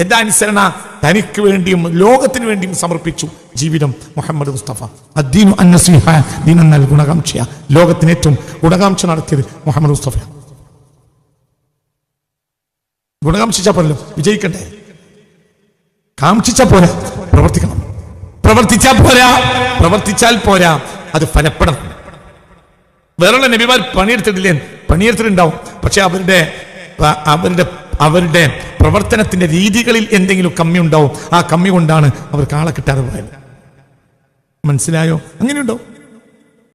എന്താ അനുസരണ? തനിക്ക് വേണ്ടിയും ലോകത്തിന് വേണ്ടിയും സമർപ്പിച്ചു ജീവിതം. മുഹമ്മദ് മുസ്തഫ അദ്ദീനു അന്നസീഹ, ദീൻ എന്നാൽ ഗുണകാംക്ഷ. ലോകത്തിന് ഏറ്റവും ഗുണകാംക്ഷ നടത്തിയത് മുഹമ്മദ് മുസ്തഫ. ഗുണകാംക്ഷിച്ചാ പോരല്ലോ, വിജയിക്കണ്ടേ? കാംക്ഷിച്ചാ പോരാ, പ്രവർത്തിക്കണം. പ്രവർത്തിച്ചാൽ പോരാ, അത് ഫലപ്പെടണം. വേറെ നബിമാർ പണിയെടുത്തിട്ടില്ലേ? പണിയെടുത്തിട്ടുണ്ടാവും. പക്ഷെ അവരുടെ പ്രവർത്തനത്തിന്റെ രീതികളിൽ എന്തെങ്കിലും കമ്മി ഉണ്ടാവും. ആ കമ്മി കൊണ്ടാണ് അവർക്ക് ആളെ കിട്ടാതെ പോയത്. മനസ്സിലായോ? അങ്ങനെയുണ്ടോ?